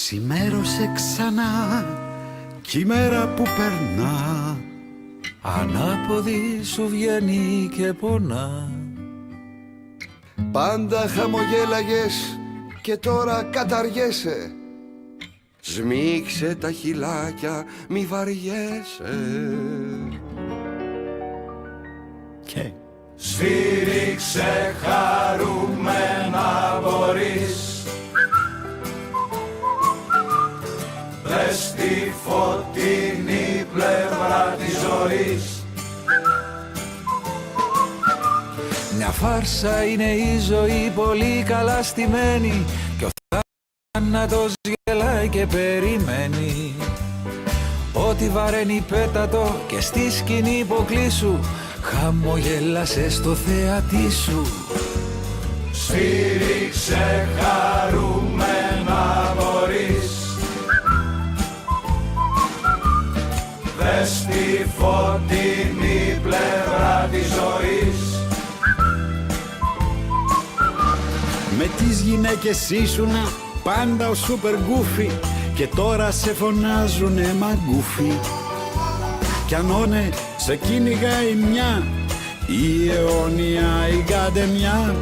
Ξημέρωσε ξανά κι η μέρα που περνά ανάποδη σου βγαίνει και πονά. Πάντα χαμογέλαγες και τώρα καταργέσαι. Σμίξε τα χυλάκια, μη βαριέσαι. Και σφύριξε χαρούμενα μπορείς. Δες τη φωτεινή πλευρά της ζωής. Μια φάρσα είναι η ζωή πολύ καλά στημένη κι ο θάνατος γελάει και περιμένει. Ό,τι βαραίνει πέτατο και στη σκηνή υποκλείσου, χαμογέλασε στο θεατή σου. Σφύριξε χαρούμενα μπορείς. Δες τη φωτεινή πλευρά της ζωής. με τις γυναίκες ήσουνα πάντα ο σούπερ γκούφι και τώρα σε φωνάζουνε μαγκούφι. Κι ανώνε σε κυνηγάει μια η αιώνια η γκαντεμιά.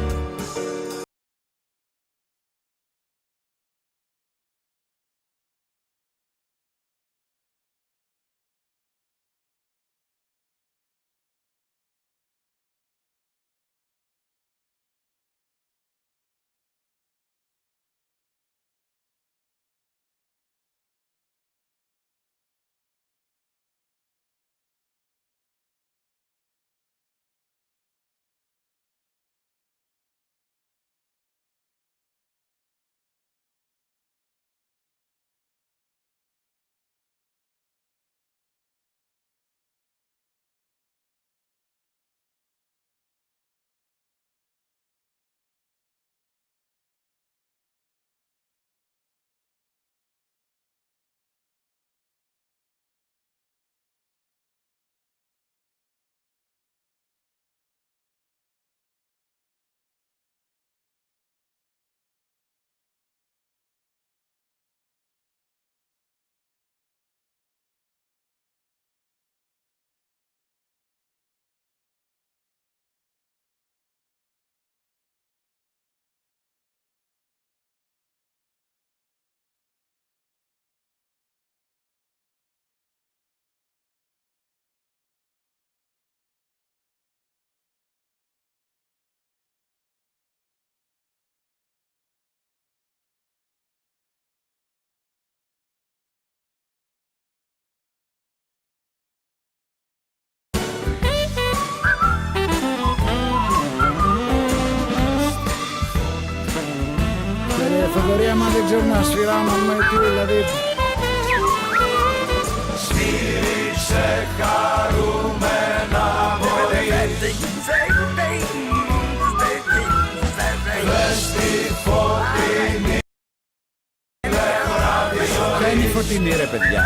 Θοδωρή, άμα δεν ξέρω να σφυράνω με τι δηλαδή. Σφύριξε χαρούμενα μπορείς. Δες τη φωτεινή πλευρά της ζωής. Ποια είναι η φωτεινή ρε παιδιά?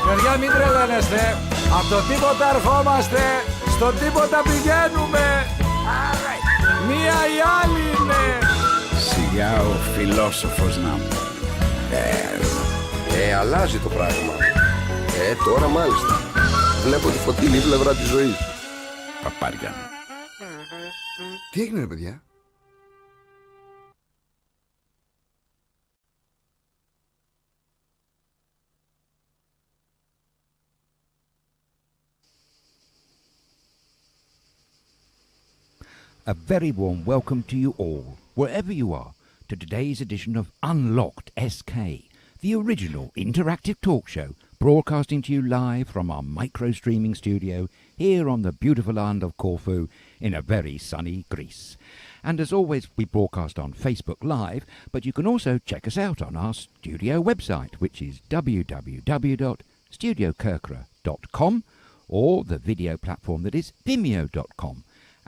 Παιδιά, μην τρελαίνεστε. Απ' το τίποτα ερχόμαστε, στο τίποτα πηγαίνουμε. Μία ή άλλη είναι. Σιγά ο φιλόσοφος να μου. Αλλάζει το πράγμα. Τώρα μάλιστα. Βλέπω τη φωτεινή πλευρά της ζωής. Παπάρια μου. Τι έγινε ρε παιδιά? A very warm welcome to you all, wherever you are, to today's edition of Unlocked SK, the original interactive talk show broadcasting to you live from our micro-streaming studio here on the beautiful island of Corfu in a very sunny Greece. And as always, we broadcast on Facebook Live, but you can also check us out on our studio website, which is www.StudioKerkyra.com, or the video platform that is Vimeo.com.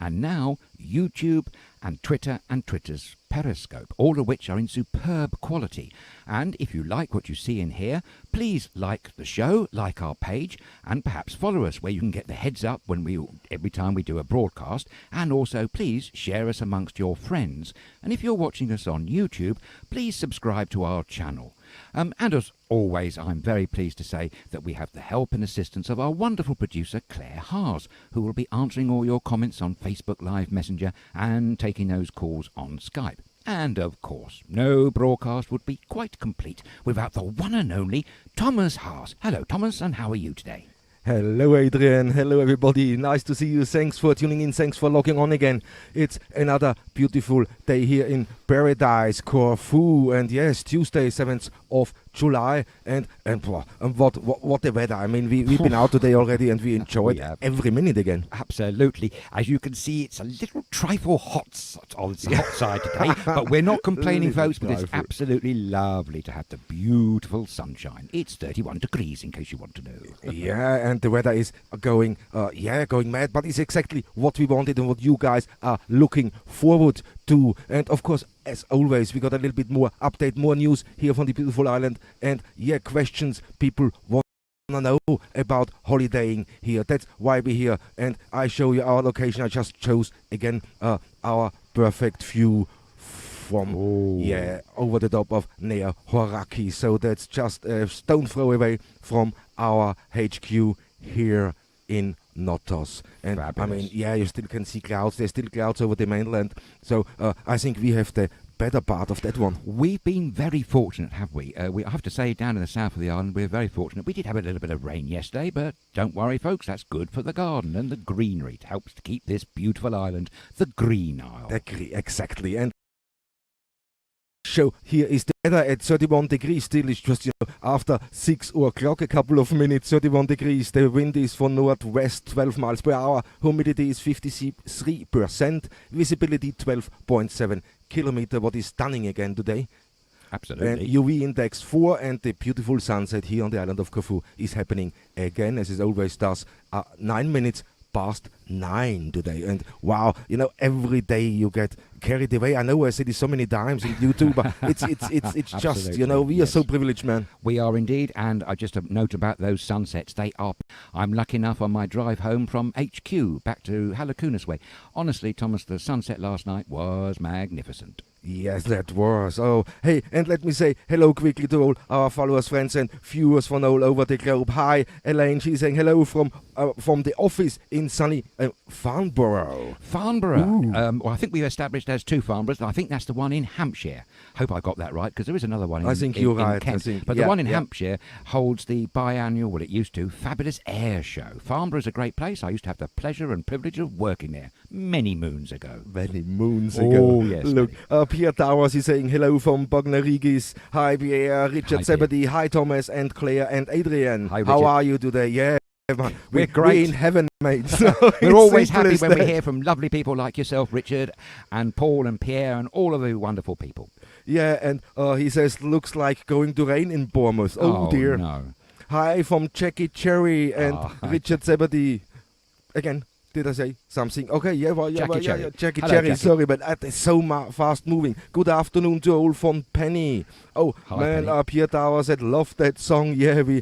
And now YouTube and Twitter and Twitter's Periscope, all of which are in superb quality. And if you like what you see and hear, please like the show, like our page, and perhaps follow us where you can get the heads up when every time we do a broadcast. And also please share us amongst your friends. And if you're watching us on YouTube, please subscribe to our channel. And as always, I'm very pleased to say that we have the help and assistance of our wonderful producer, Claire Haas, who will be answering all your comments on Facebook Live Messenger and taking those calls on Skype. And, of course, no broadcast would be quite complete without the one and only Thomas Haas. Hello, Thomas, and how are you today? Hello, Adrian. Hello, everybody. Nice to see you. Thanks for tuning in. Thanks for logging on again. It's another beautiful day here in Paradise, Corfu. And yes, Tuesday, 7th of July. And what a weather. I mean, we've been out today already and we enjoyed every minute again. Absolutely. As you can see, it's a little trifle hot on the hot side today. But we're not complaining, folks, but it's absolutely lovely to have the beautiful sunshine. It's 31 degrees, in case you want to know. Yeah, and the weather is going mad, but it's exactly what we wanted and what you guys are looking forward to. And of course, as always, we got a little bit more update, more news here from the beautiful island, and questions people want to know about holidaying here. That's why we're here, and I show you our location. I just chose again our perfect view from over the top of Nea Horaki. So that's just a stone throw away from our HQ here in Notos. And fabulous. I mean, you still can see clouds. There's still clouds over the mainland. So I think we have the better part of that one. We've been very fortunate, have we? I have to say, down in the south of the island, we're very fortunate. We did have a little bit of rain yesterday, but don't worry, folks, that's good for the garden and the greenery. It helps to keep this beautiful island the green isle. Exactly. And so here is the weather at 31 degrees still. It's just, after 6 o'clock, a couple of minutes, 31 degrees. The wind is from northwest, 12 miles per hour. Humidity is 53%. Visibility 12.7 kilometer. What is stunning again today. Absolutely. And UV index 4, and the beautiful sunset here on the island of Corfu is happening again, as it always does, 9 minutes past 9 today. And wow, every day you get carried away. I know I said it so many times in YouTube, but it's just, we are so privileged, man. We are indeed. And just a note about those sunsets. I'm lucky enough on my drive home from HQ back to Halicunas Way. Honestly, Thomas, the sunset last night was magnificent. Yes, that was. Oh, hey, and let me say hello quickly to all our followers, friends, and viewers from all over the globe. Hi, Elaine. She's saying hello from the office in sunny Farnborough. Well, I think we've established there's 2 Farnboroughs. I think that's the one in Hampshire. Hope I got that right, because there is another one in Kent. You're right. But the one in Hampshire holds the biannual, well, it used to, Fabulous Air Show. Farnborough's a great place. I used to have the pleasure and privilege of working there many moons ago. Oh, yes. Look, Pierre Towers is saying hello from Bognarigis. Hi, Pierre, Richard Zebedee. Hi, Thomas and Claire and Adrian. Hi, how are you today? Yeah, we're great. We're in heaven, mate. We're always happy when we hear from lovely people like yourself, Richard, and Paul and Pierre, and all of the wonderful people. Yeah, and he says, looks like going to rain in Bournemouth. Oh dear. No. Hi from Jackie Cherry and Richard Zebedee. Again. Did I say something? Okay, Jackie Cherry. Sorry, but that is so fast moving. Good afternoon to all from Penny. Oh, hi, man, Penny. Pierre Towers said, love that song. Yeah, we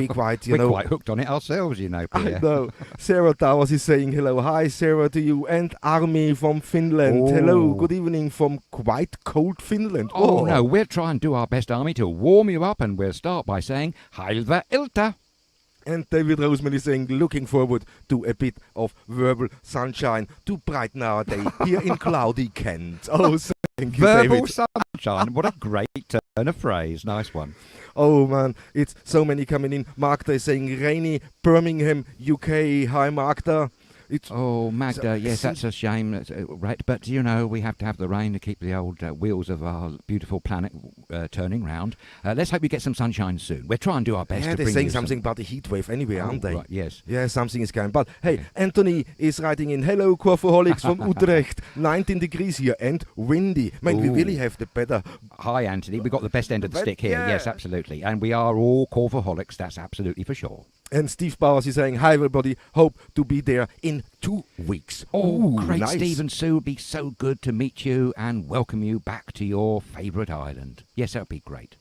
quite, We're quite hooked on it ourselves, Pierre. I know. Sarah Towers is saying hello. Hi, Sarah, to you. And Army from Finland. Oh. Hello, good evening from quite cold Finland. Oh, no, we'll try and do our best, Army, to warm you up, and we'll start by saying, Hilva Ilta. And David Roseman is saying, looking forward to a bit of verbal sunshine to brighten our day here in cloudy Kent. Oh, thank you, verbal David. sunshine. What a great turn of phrase. Nice one. Oh, man, it's so many coming in. Magda is saying, rainy Birmingham, UK. Hi, Magda. Magda, yes, that's a shame. Right, but we have to have the rain to keep the old wheels of our beautiful planet turning round. Let's hope we get some sunshine soon. We'll try and do our best to bring you they're saying something about the heat wave anyway, aren't they? Right, yes. Yeah, something is going. But hey, Anthony is writing in, hello, Corfuholics from Utrecht. 19 degrees here and windy. Man, we really have the better. Hi, Anthony. We got the best end of the stick here. Yeah. Yes, absolutely. And we are all Corfuholics. That's absolutely for sure. And Steve Bowers is saying, hi, everybody. Hope to be there in 2 weeks. Oh, great, nice. Steve and Sue. It'd be so good to meet you and welcome you back to your favourite island. Yes, that would be great.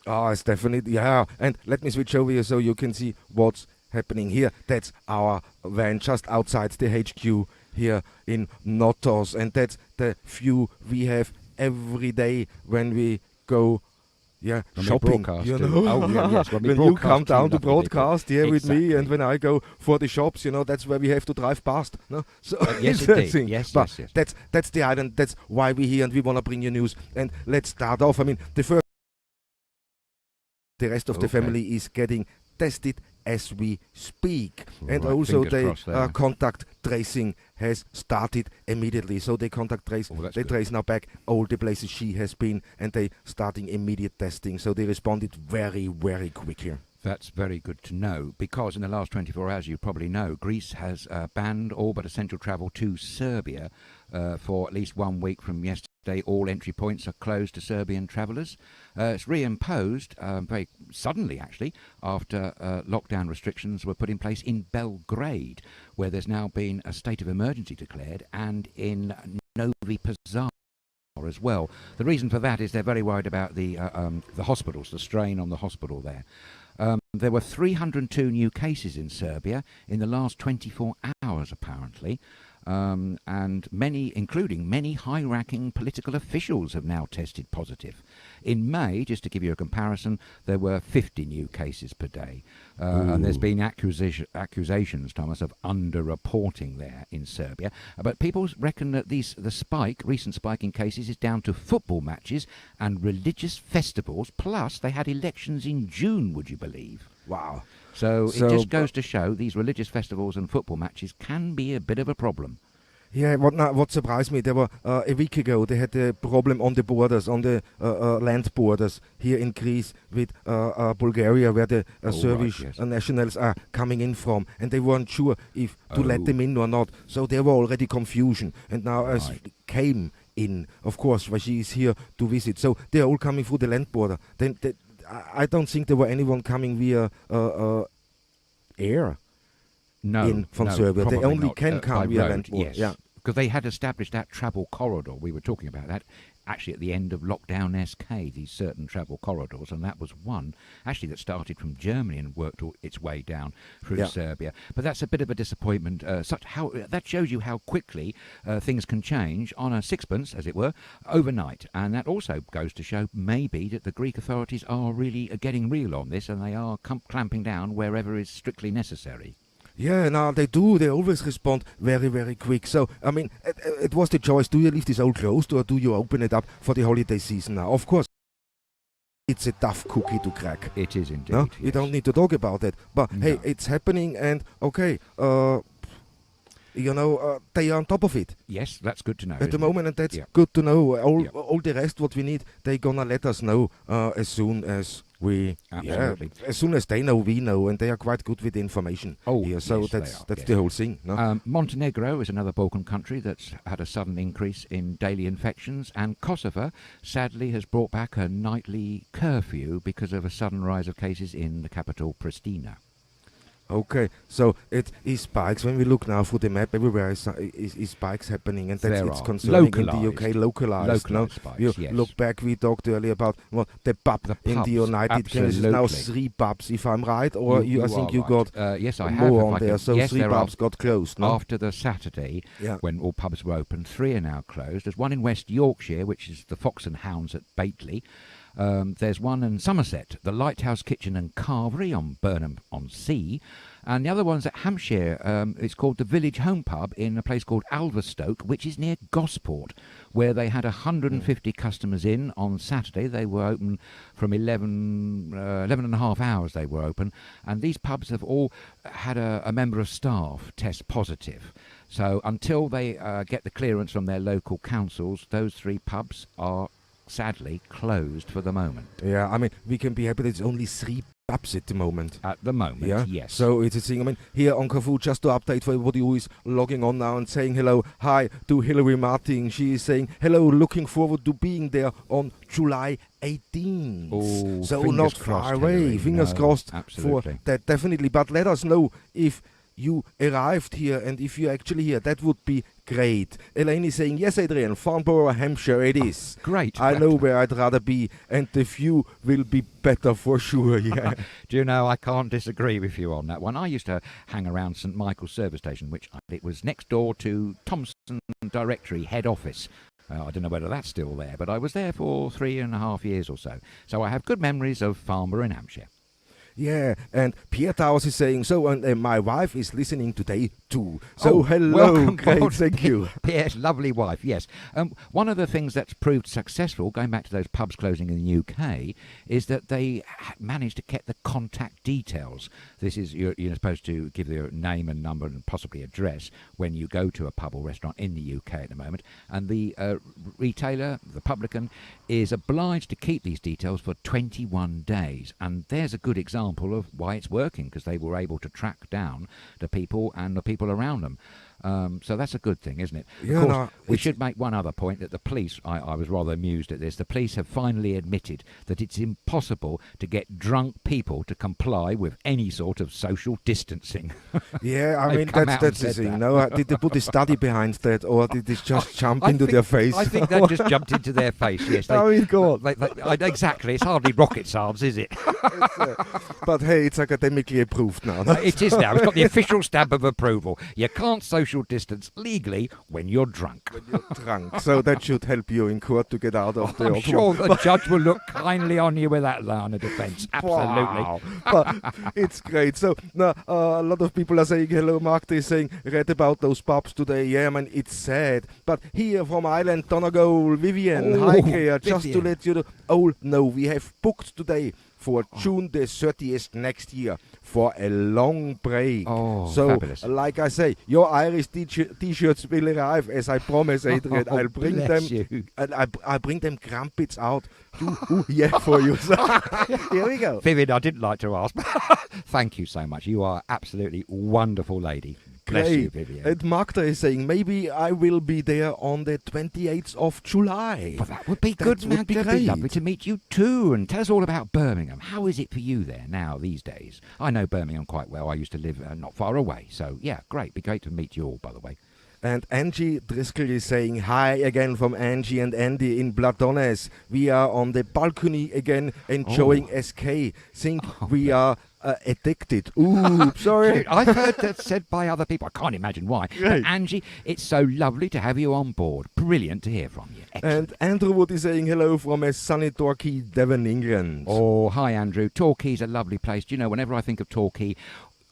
Oh, it's definitely, yeah. And let me switch over here so you can see what's happening here. That's our van just outside the HQ here in Notos. And that's the view we have every day when we go yeah, When we shopping, broadcast you to- know. oh, yeah, yes, when we you broadcast come to down to lovely people. broadcast, with me, Exactly. and when I go for the shops, that's where we have to drive past. No, so Yes, it's that indeed. thing. Yes, but yes, yes. that's the island. That's why we're here, and we want to bring you news. And let's start off. I mean, the rest of the Okay. family is getting tested as we speak, and Right, also fingers the crossed there. contact tracing has started immediately. So they contact trace, Oh, that's they good. trace now back all the places she has been, and they starting immediate testing. So they responded very, very quick here. That's very good to know, because in the last 24 hours, you probably know, Greece has banned all but essential travel to Serbia for at least 1 week from yesterday. All entry points are closed to Serbian travellers. It's reimposed very suddenly, actually, after lockdown restrictions were put in place in Belgrade, where there's now been a state of emergency declared, and in Novi Pazar as well. The reason for that is they're very worried about the hospitals, the strain on the hospital there. There were 302 new cases in Serbia in the last 24 hours, apparently, and many, including many high-ranking political officials, have now tested positive. In May, just to give you a comparison, there were 50 new cases per day, and there's been accusations, Thomas, of under-reporting there in Serbia. But people reckon that the recent spike in cases is down to football matches and religious festivals, plus they had elections in June, would you believe? Wow. So So, it just goes to show these religious festivals and football matches can be a bit of a problem. Yeah, what surprised me, there were a week ago, they had a problem on the borders, on the land borders here in Greece with Bulgaria, where the Serbian yes. nationals are coming in from, and they weren't sure if to let Oh. them in or not. So there were already confusion, and now as Right. came in, of course, where she is here to visit. So they're all coming through the land border. Then I don't think there were anyone coming via air. No, in from no, Serbia. They probably only not, can come by via road, land border. yes. Yeah. Because they had established that travel corridor. We were talking about that actually at the end of lockdown SK, these certain travel corridors, and that was one actually that started from Germany and worked its way down through Yeah. Serbia. But that's a bit of a disappointment. That shows you how quickly things can change on a sixpence, as it were, overnight. And that also goes to show maybe that the Greek authorities are really getting real on this, and they are clamping down wherever is strictly necessary. Yeah, no, they do. They always respond very, very quick. So, I mean, it was the choice. Do you leave this all closed or do you open it up for the holiday season now? Of course, it's a tough cookie to crack. It is indeed. No? Yes. You don't need to talk about it. But, hey, No. it's happening and, okay, they are on top of it Yes, that's good to know. at the isn't it? moment, and that's Yeah. good to know. Yeah. All the rest, what we need, they're gonna let us know as soon as we, Absolutely. as soon as they know, we know, and they are quite good with the information here. So yes, they that's are, that's yes. the whole thing. No? Montenegro is another Balkan country that's had a sudden increase in daily infections, and Kosovo sadly has brought back a nightly curfew because of a sudden rise of cases in the capital Pristina. Okay, so it is spikes. When we look now through the map, everywhere is spikes happening, and that's There it's are. concerning in the UK. Localized. No? spikes, You yes. look back. We talked earlier about the pub The in pubs, the United Kingdom. It's now absolutely. 3 pubs, if I'm right, or I think are you right. got yes, I have. more if on I there. can- So yes, 3 there pubs are. got closed. No? After the Saturday, Yeah. when all pubs were open, 3 are now closed. There's one in West Yorkshire, which is the Fox and Hounds at Bateley. There's one in Somerset, the Lighthouse Kitchen and Carvery on Burnham-on-Sea. And the other one's at Hampshire. It's called the Village Home Pub in a place called Alverstoke, which is near Gosport, where they had 150 customers in on Saturday. They were open from 11 and a half hours they were open. And these pubs have all had a member of staff test positive. So until they get the clearance from their local councils, those 3 pubs are sadly closed for the moment. Yeah, I mean, we can be happy that it's only 3 pubs at the moment. At the moment, Yeah. yes. So it's a thing. I mean, here on Corfu, just to update for everybody who is logging on now and saying hello, hi to Hilary Martin. She is saying hello, looking forward to being there on July 18th. Oh, so fingers not crossed, far away. Hilary. Fingers No, crossed absolutely. for that, definitely. But let us know if you arrived here and if you're actually here. That would be great. Elaine is saying, yes, Adrian, Farnborough, Hampshire, it is. Great. I know where I'd rather be, and the view will be better for sure. Yeah. Do you know, I can't disagree with you on that one. I used to hang around St Michael's service station, which it was next door to Thomson Directory head office. I don't know whether that's still there, but I was there for 3.5 years or so. So I have good memories of Farnborough in Hampshire. Yeah, and Pierre Towers is saying, so, and my wife is listening today too. So, hello, welcome, great, Paul. thank you. Pierre's lovely wife, yes. One of the things that's proved successful, going back to those pubs closing in the UK, is that they managed to get the contact details. This is, you're supposed to give your name and number and possibly address when you go to a pub or restaurant in the UK at the moment. And the retailer, the publican, is obliged to keep these details for 21 days. And there's a good example of why it's working, because they were able to track down the people and the people around them. So that's a good thing, isn't it? Yeah, of course, no, we should make one other point, that the police, I was rather amused at this, the police have finally admitted that it's impossible to get drunk people to comply with any sort of social distancing. Yeah, I They've mean, come out that's and the said thing. that. No, did they put a study behind that, or did they just jump into their face? I think they just jumped into their face, yes. I mean, God. Exactly, it's hardly rocket science, is it? But hey, it's academically approved now. No? It is now. It's got the official stamp of approval. You can't social distance legally when you're drunk. Drunk. So that should help you in court to get out of the I'm sure the judge will look kindly on you with that line of defence. Absolutely. Wow. But it's great. So now a lot of people are saying hello. Mark is saying, read about those pubs today. Yeah, man, it's sad. But here from Ireland, Donegal, Vivian, hi Kea, just to Vivian. let you know. Oh no, we have booked today for June the 30th next year for a long break. Oh, so, fabulous. like I say, your Irish T-shirts will arrive, as I promise, Adrian. I'll bring them, bless you. and I'll bring them crumpets out. For you. So, here we go. Vivian, I didn't like to ask. Thank you so much. You are absolutely wonderful lady. Bless you, Vivian. And Magda is saying, maybe I will be there on the 28th of July. Well, that would be good, That would be Magda. It'd be great. lovely to meet you too. And tell us all about Birmingham. How is it for you there now, these days? I know Birmingham quite well. I used to live not far away. So, yeah, great. Be great to meet you all, by the way. And Angie Driscoll is saying, hi again from Angie and Andy in Bladones. We are on the balcony again, enjoying SK. Think we are addicted. Ooh, sorry. Dude, I've heard that said by other people. I can't imagine why. Right. But Angie, it's so lovely to have you on board. Brilliant to hear from you. Excellent. And Andrew Wood is saying hello from a sunny Torquay, Devon, England. Oh, hi, Andrew. Torquay's a lovely place. Do you know, whenever I think of Torquay,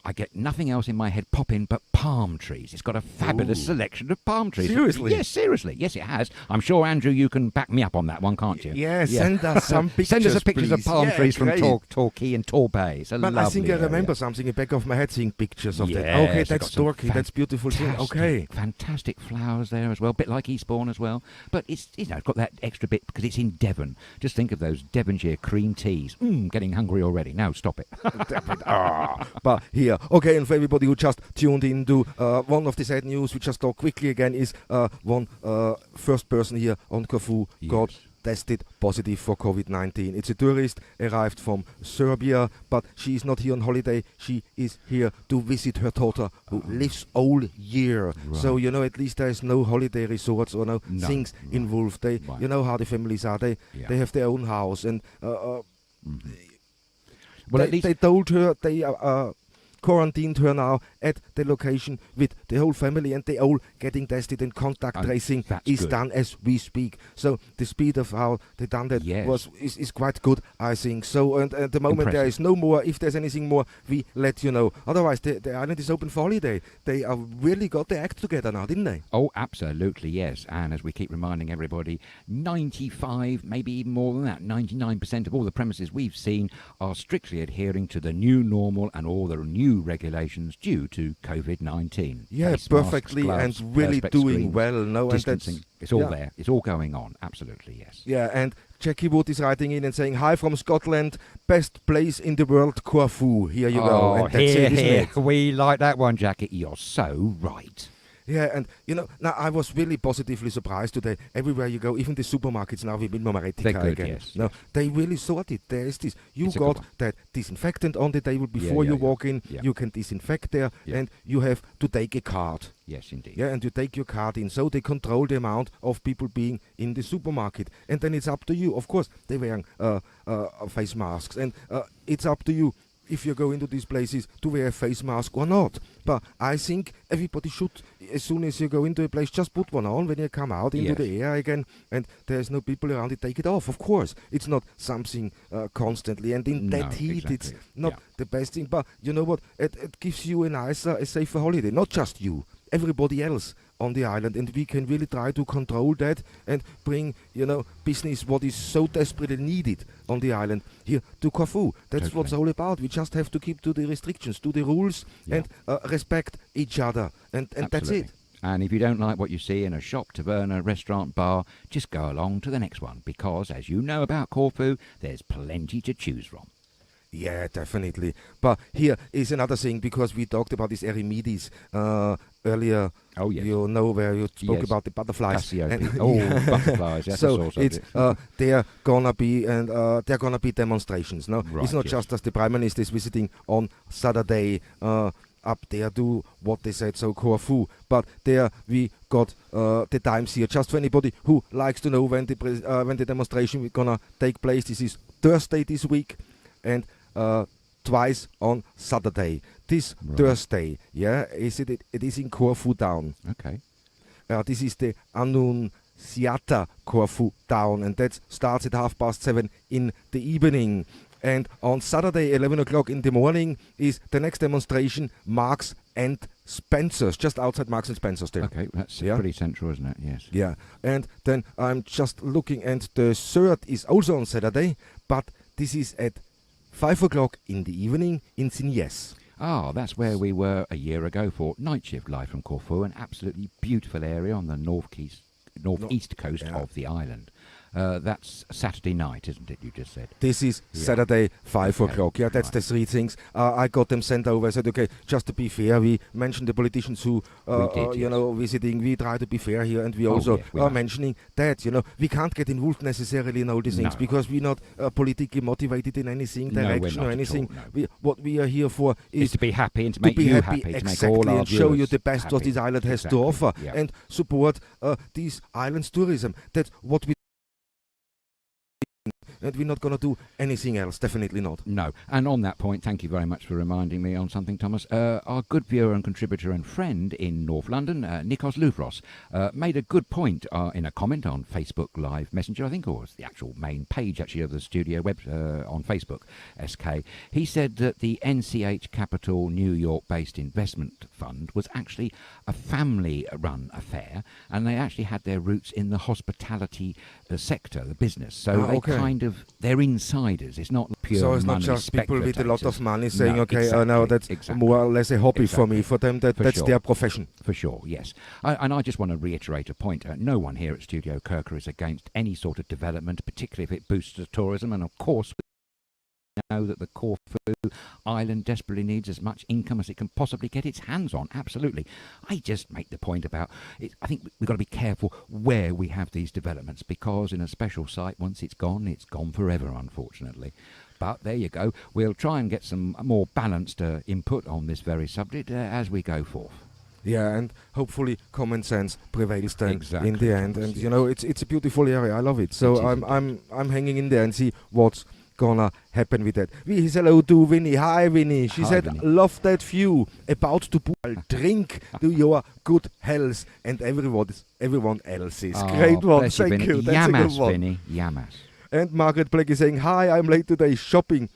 I get nothing else in my head popping but palm trees. It's got a fabulous selection of palm trees. Seriously? Yes, seriously. Yes, it has. I'm sure, Andrew, you can back me up on that one, can't you? Yeah, send us some pictures. Send us pictures of please. palm Yeah, trees from great. Torquay and Torbay. It's a But lovely I think I area. remember something in the back of my head, seeing pictures of that. Yes, Okay, they've that's got some Torquay. That's beautiful thing. Fantastic, Okay. fantastic flowers there as well, a bit like Eastbourne as well. But it's it's got that extra bit because it's in Devon. Just think of those Devonshire cream teas. Getting hungry already. No, stop it. But here, okay, and for everybody who just tuned into one of the sad news, we just talk quickly again, is one first person here on Corfu got Yes. tested positive for COVID-19. It's a tourist, arrived from Serbia, but she is not here on holiday. She is here to visit her daughter who lives all year. So, you know, at least there is no holiday resorts or no things involved. They, Right. you know how the families are. They have their own house, and Well, at least they told her they quarantined her now at the location with the whole family, and they all getting tested, and contact tracing that's is good. done as we speak. So the speed of how they done that Yes. is quite good, I think. So, and at the moment there is no more. If there's anything more, we let you know. Otherwise, the island is open for holiday. They really got their act together now, didn't they? Oh, absolutely, yes. And as we keep reminding everybody, 95, maybe even more than that, 99% of all the premises we've seen are strictly adhering to the new normal and all the new regulations due to COVID-19. Yeah, Face perfectly, masks, gloves, and really perspex doing screens, well. No, and distancing. that's, It's all yeah. there. It's all going on. Absolutely, yes. Yeah, and Jackie Wood is writing in and saying, hi from Scotland, best place in the world, Corfu. Here you go. Oh, And that's here, it, isn't here. it? We like that one, Jackie. You're so right. Yeah, and you know, now I was really positively surprised today. Everywhere you go, even the supermarkets now with They're Maretica good, again. yes, No, they really sorted. There is this. You It's a good got one. that disinfectant on the table before yeah, you yeah. walk in. Yeah. You can disinfect there, Yeah. and you have to take a card. Yes, indeed. Yeah, and you take your card in. So they control the amount of people being in the supermarket, and then it's up to you. Of course, they're wearing face masks, and it's up to you. if you go into these places, to wear a face mask or not. But I think everybody should, as soon as you go into a place, just put one on when you come out into the air again, and there's no people around it, take it off. Of course, it's not something constantly, and in that heat, it's not the best thing. But you know what? It gives you a nicer, a safer holiday. Not just you, everybody else on the island, and we can really try to control that and bring, business what is so desperately needed on the island here to Corfu. That's what it's all about. We just have to keep to the restrictions, to the rules, and respect each other, and that's it. And if you don't like what you see in a shop, taverna, restaurant, bar, just go along to the next one, because as you know about Corfu, there's plenty to choose from. Yeah, definitely. But here is another thing, because we talked about these Eremides earlier. Oh, yes. You know, where you spoke about the butterflies. Butterflies. Yes, so it's they're gonna be demonstrations. No, Right, it's not just as the Prime Minister is visiting on Saturday up there to what they said, so Corfu. But there we got the times here, just for anybody who likes to know when the demonstration is gonna take place. This is Thursday this week, and twice on Saturday. This Thursday, it is in Corfu town. Okay. This is the Annunziata Corfu town, and that starts at 7:30 in the evening. And on Saturday, 11 o'clock in the morning, is the next demonstration, Marks and Spencer's, just outside Marks and Spencer's there. Okay, that's pretty central, isn't it? Yes. Yeah, and then I'm just looking, and the third is also on Saturday, but this is at 5 o'clock in the evening in Signes. That's where we were a year ago for Night Shift live from Corfu, an absolutely beautiful area on the northeast coast of the island. That's Saturday night, isn't it, you just said? This is Saturday, 5 o'clock. Yeah, that's the three things. I got them sent over. I said, okay, just to be fair, we mentioned the politicians who, visiting. We try to be fair here, and we also are mentioning that, we can't get involved necessarily in all these things, because we're not politically motivated in anything, direction or anything. What we are here for is to be happy and to make you happy, to make all our and show you the best happy. what this island has to offer, and support these islands tourism. That's what we. And we're not going to do anything else, definitely not. No. And on that point, thank you very much for reminding me on something, Thomas. Our good viewer and contributor and friend in North London, Nikos Louvros, made a good point in a comment on Facebook Live Messenger, I think, or was the actual main page, actually, of the studio web on Facebook, SK. He said that the NCH Capital New York-based investment fund was actually a family-run affair, and they actually had their roots in the hospitality sector, the business. So they're insiders. It's not pure So it's not money just people with a lot of money saying, no, that's more or less a hobby for me. For them, that's their profession. For sure, yes. And I just want to reiterate a point. No one here at StudioKerkyra is against any sort of development, particularly if it boosts the tourism. And of course, know that the Corfu island desperately needs as much income as it can possibly get its hands on. Absolutely. I just make the point about it. I think we've got to be careful where we have these developments, because in a special site, once it's gone forever, unfortunately. But there you go. We'll try and get some more balanced input on this very subject as we go forth. Yeah, and hopefully common sense prevails then Exactly, in the end. And it's a beautiful area. I love it. So I'm hanging in there and see what's gonna happen with that. We say hello to Winnie. Hi Winnie. She said, Winnie. Love that view. About to drink to your good health and everyone else's. Great one. Thank you. That's a good one. Winnie. Yamas. And Margaret Blake is saying, hi, I'm late today shopping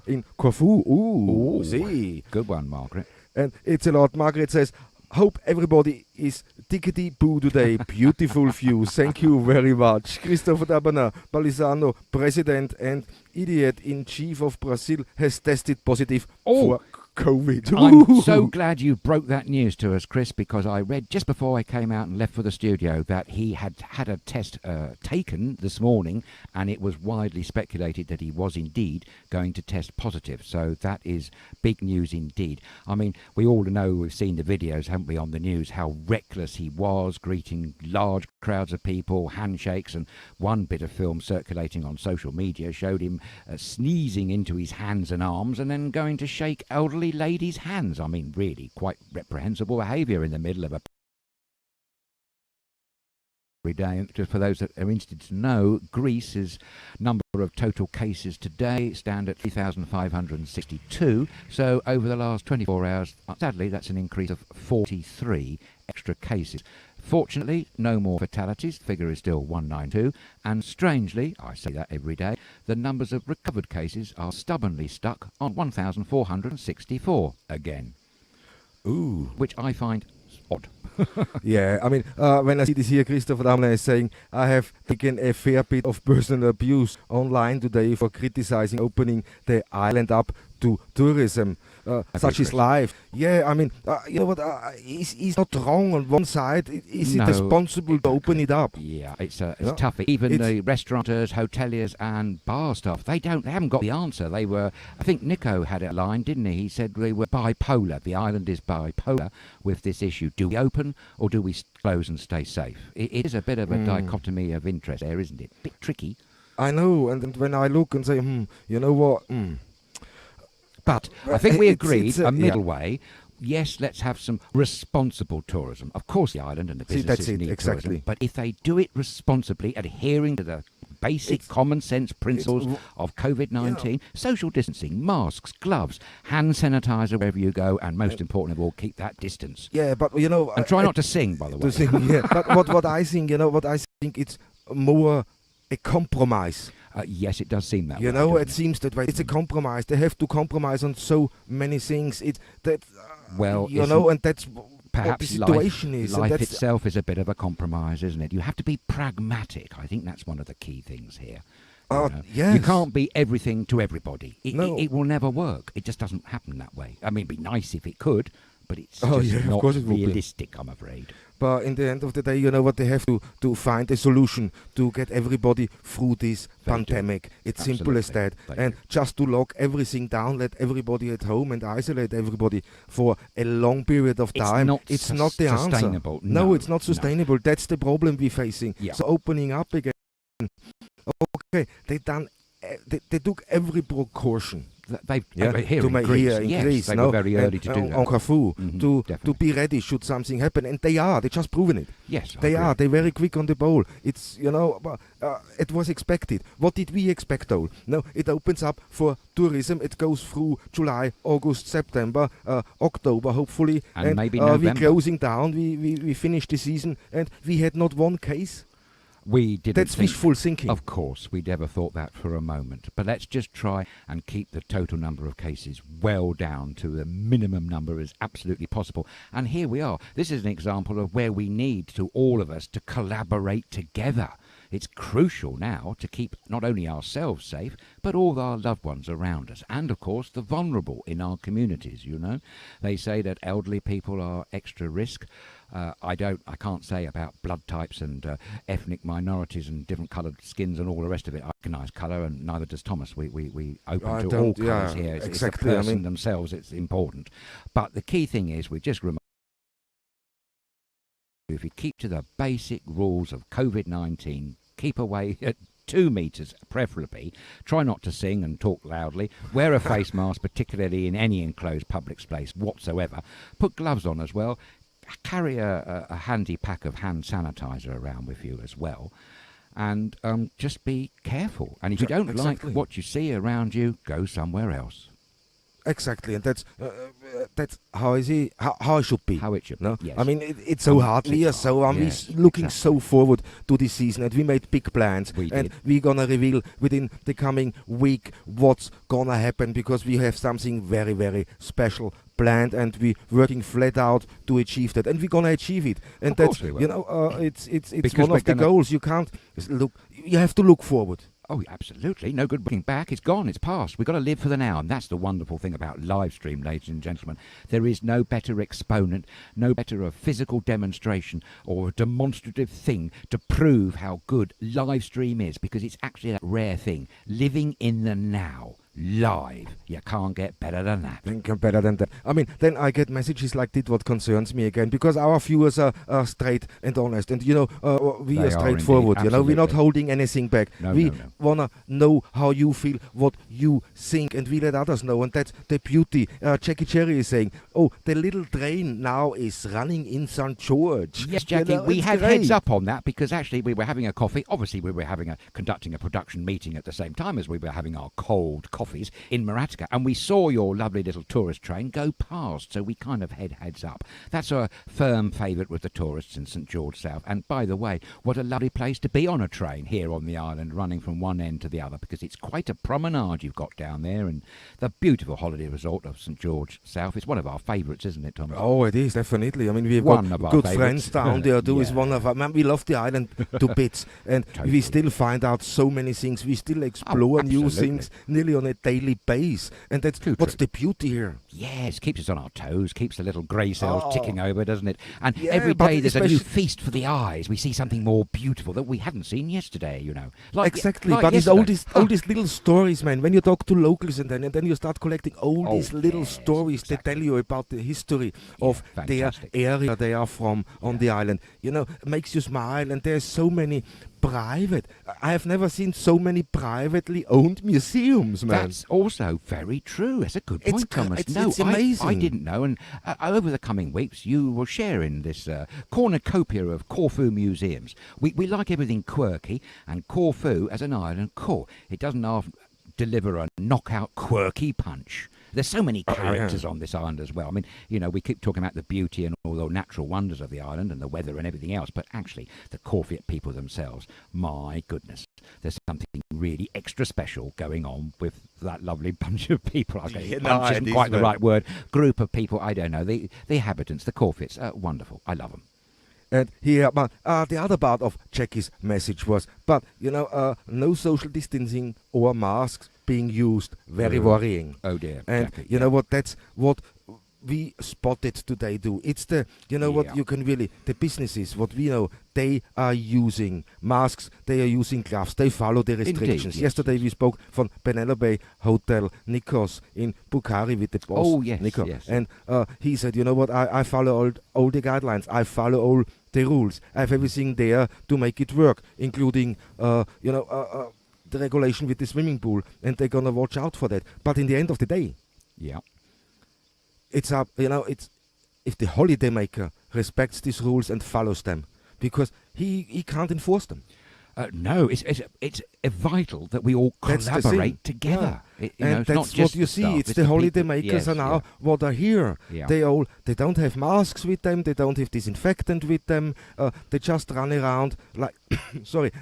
in Corfu. Ooh, see. Good one, Margaret. And it's a lot. Margaret says, hope everybody is tickety-boo today. Beautiful view. Thank you very much. Christopher Dabana, Balizano, President and Idiot-in-Chief of Brazil, has tested positive for COVID. I'm so glad you broke that news to us, Chris, because I read just before I came out and left for the studio that he had had a test taken this morning, and it was widely speculated that he was indeed going to test positive. So that is big news indeed. I mean, we all know, we've seen the videos, haven't we, on the news, how reckless he was, greeting large crowds of people, handshakes, and one bit of film circulating on social media showed him sneezing into his hands and arms and then going to shake elderly ladies' hands. I mean, really quite reprehensible behaviour in the middle of a every day. Just for those that are interested to know, Greece's number of total cases today stand at 3,562. So over the last 24 hours, sadly, that's an increase of 43 extra cases. Fortunately, no more fatalities. The figure is still 192. And strangely, I say that every day, the numbers of recovered cases are stubbornly stuck on 1,464 again. Ooh. Which I find odd. Yeah, I mean, when I see this here, Christopher Damler is saying, I have taken a fair bit of personal abuse online today for criticizing opening the island up to tourism, such is life. Yeah, I mean, you know what, he's not wrong on one side. Is it responsible to open it up? Yeah, it's tough. Even the restaurateurs, hoteliers and bar staff, they haven't got the answer. They were, I think Nico had a line, didn't he? He said they were bipolar. The island is bipolar with this issue. Do we open or do we close and stay safe? It is a bit of a dichotomy of interest there, isn't it? Bit tricky. I know, and when I look and say, you know what? But I think we agreed a middle way. Yes, let's have some responsible tourism. Of course, the island and the businesses need tourism. But if they do it responsibly, adhering to the basic common sense principles of COVID-19, social distancing, masks, gloves, hand sanitizer wherever you go, and most important of all, keep that distance. Yeah, but you know, and try not to sing, by the way. To sing, yeah. But what I think, it's more a compromise. Yes, it does seem that way. You know, it seems that way. It's a compromise. They have to compromise on so many things. And that's perhaps what the situation is. Life itself is a bit of a compromise, isn't it? You have to be pragmatic. I think that's one of the key things here. Yes. You can't be everything to everybody. It will never work. It just doesn't happen that way. I mean, it'd be nice if it could, but it's just not realistic, I'm afraid. But in the end of the day, you know what, they have to find a solution to get everybody through this pandemic. It's simple as that. And just to lock everything down, let everybody at home and isolate everybody for a long period of time, it's not the sustainable. answer. No, it's not sustainable. That's the problem we're facing. Yeah. So opening up again, okay, they took every precaution. Here in Greece, they were very early to do that. On Corfu, to be ready should something happen, and they are. They just proven it. Yes, they are. They're very quick on the ball. It's it was expected. What did we expect though? No, it opens up for tourism. It goes through July, August, September, October, hopefully, and maybe November. We're closing down. We finished the season, and we had not one case. We didn't. That's wishful thinking. Of course, we never thought that for a moment. But let's just try and keep the total number of cases well down to the minimum number as absolutely possible. And here we are. This is an example of where we need to all of us to collaborate together. It's crucial now to keep not only ourselves safe, but all our loved ones around us. And, of course, the vulnerable in our communities, you know. They say that elderly people are extra risk. I can't say about blood types and ethnic minorities and different coloured skins and all the rest of it. I recognise colour, and neither does Thomas. We open to all colours here. It's the person themselves. It's important. But the key thing is we just remind you, if you keep to the basic rules of COVID-19, keep away at 2 meters preferably, try not to sing and talk loudly, wear a face mask, particularly in any enclosed public space whatsoever, put gloves on as well, carry a handy pack of hand sanitizer around with you as well, and just be careful. And if you don't like what you see around you, go somewhere else. Exactly, and that's how it should be. How it should be. No? Yes. I mean, it's so hard here, so I'm looking so forward to this season, and we made big plans, and we're gonna reveal within the coming week what's gonna happen, because we have something very, very special planned, and we're working flat out to achieve that, and we're gonna achieve it. And that's it's one of the goals. You can't look. You have to look forward. Oh, absolutely. No good looking back. It's gone. It's past. We've got to live for the now. And that's the wonderful thing about live stream, ladies and gentlemen. There is no better exponent, no better a physical demonstration or a demonstrative thing to prove how good live stream is, because it's actually that rare thing. Living in the now. live. You can't get better than that. Think better than that. I mean, then I get messages like that what concerns me again, because our viewers are straight and honest, and we They are are straightforward. indeed, We're not absolutely. holding anything back. No, we no, no. wanna know how you feel, what you think, and we let others know, and that's the beauty. Jackie Cherry is saying, "Oh, the little train now is running in St. George." Yes, Jackie, we it's had great. heads up on that because actually we were having a coffee. Obviously, we were conducting a production meeting at the same time as we were having our cold coffees in Maratica, and we saw your lovely little tourist train go past, so we kind of had heads up. That's a firm favourite with the tourists in St George South. And by the way, what a lovely place to be on a train here on the island, running from one end to the other, because it's quite a promenade you've got down there, and the beautiful holiday resort of St George South. It's one of our favourites, isn't it, Thomas? Oh, it is, definitely. I mean, we've One got of our good favourites. friends down there too. It's Yeah. one of our, man, we love the island to bits, and Totally. we still find out so many things. We still explore new absolutely. things nearly on a daily basis, and that's Too what's true. the beauty here. Yes, keeps us on our toes, keeps the little grey cells Oh. ticking over, doesn't it? And Yeah, every but day there's a new especially- feast for the eyes. We see something more beautiful that we hadn't seen yesterday, Like Exactly, like but it's yesterday. all these little stories, man. When you talk to locals and then you start collecting all Oh, these little yes, stories exactly. that tell you about the history Yeah, of their fantastic. area they are from on the island. It makes you smile, and there's so many private. I have never seen so many privately owned museums, man. That's also very true. That's a good It's point, cr- Thomas. it's- No, it's I amazing. didn't know. And over the coming weeks, you will share in this cornucopia of Corfu museums. We like everything quirky, and Corfu, as an island, it doesn't deliver a knockout quirky punch. There's so many characters on this island as well. I mean, we keep talking about the beauty and all the natural wonders of the island and the weather and everything else, but actually, the Corfu people themselves, my goodness, there's something really extra special going on with that lovely bunch of people. Okay, Yeah, no, bunch it isn't is, quite the man. right word. Group of people, I don't know. The inhabitants, the Corfits, wonderful. I love them. And here, but the other part of Jackie's message was, no social distancing or masks being used. Very worrying. Oh dear. And Jackie, you know what? That's what we spotted today do. It's the, what Yeah. you can really, the businesses, what we know, they are using masks, they are using gloves, they follow the restrictions. yes, Yesterday we spoke from Penelope Hotel Nikos in Bukhari with the boss, Oh, yes, Nico. yes. And he said, I follow all the guidelines, I follow all the rules. I have everything there to make it work, including, the regulation with the swimming pool, and they're gonna watch out for that. But in the end of the day, Yeah. it's up, it's if the holidaymaker respects these rules and follows them, because he can't enforce them. No, it's vital that we all That's the collaborate thing. together. It- And it's that's not just what you the see. staff, It's the people. holidaymakers Yes, are now yeah. what are here. Yeah. They don't have masks with them. They don't have disinfectant with them. They just run around like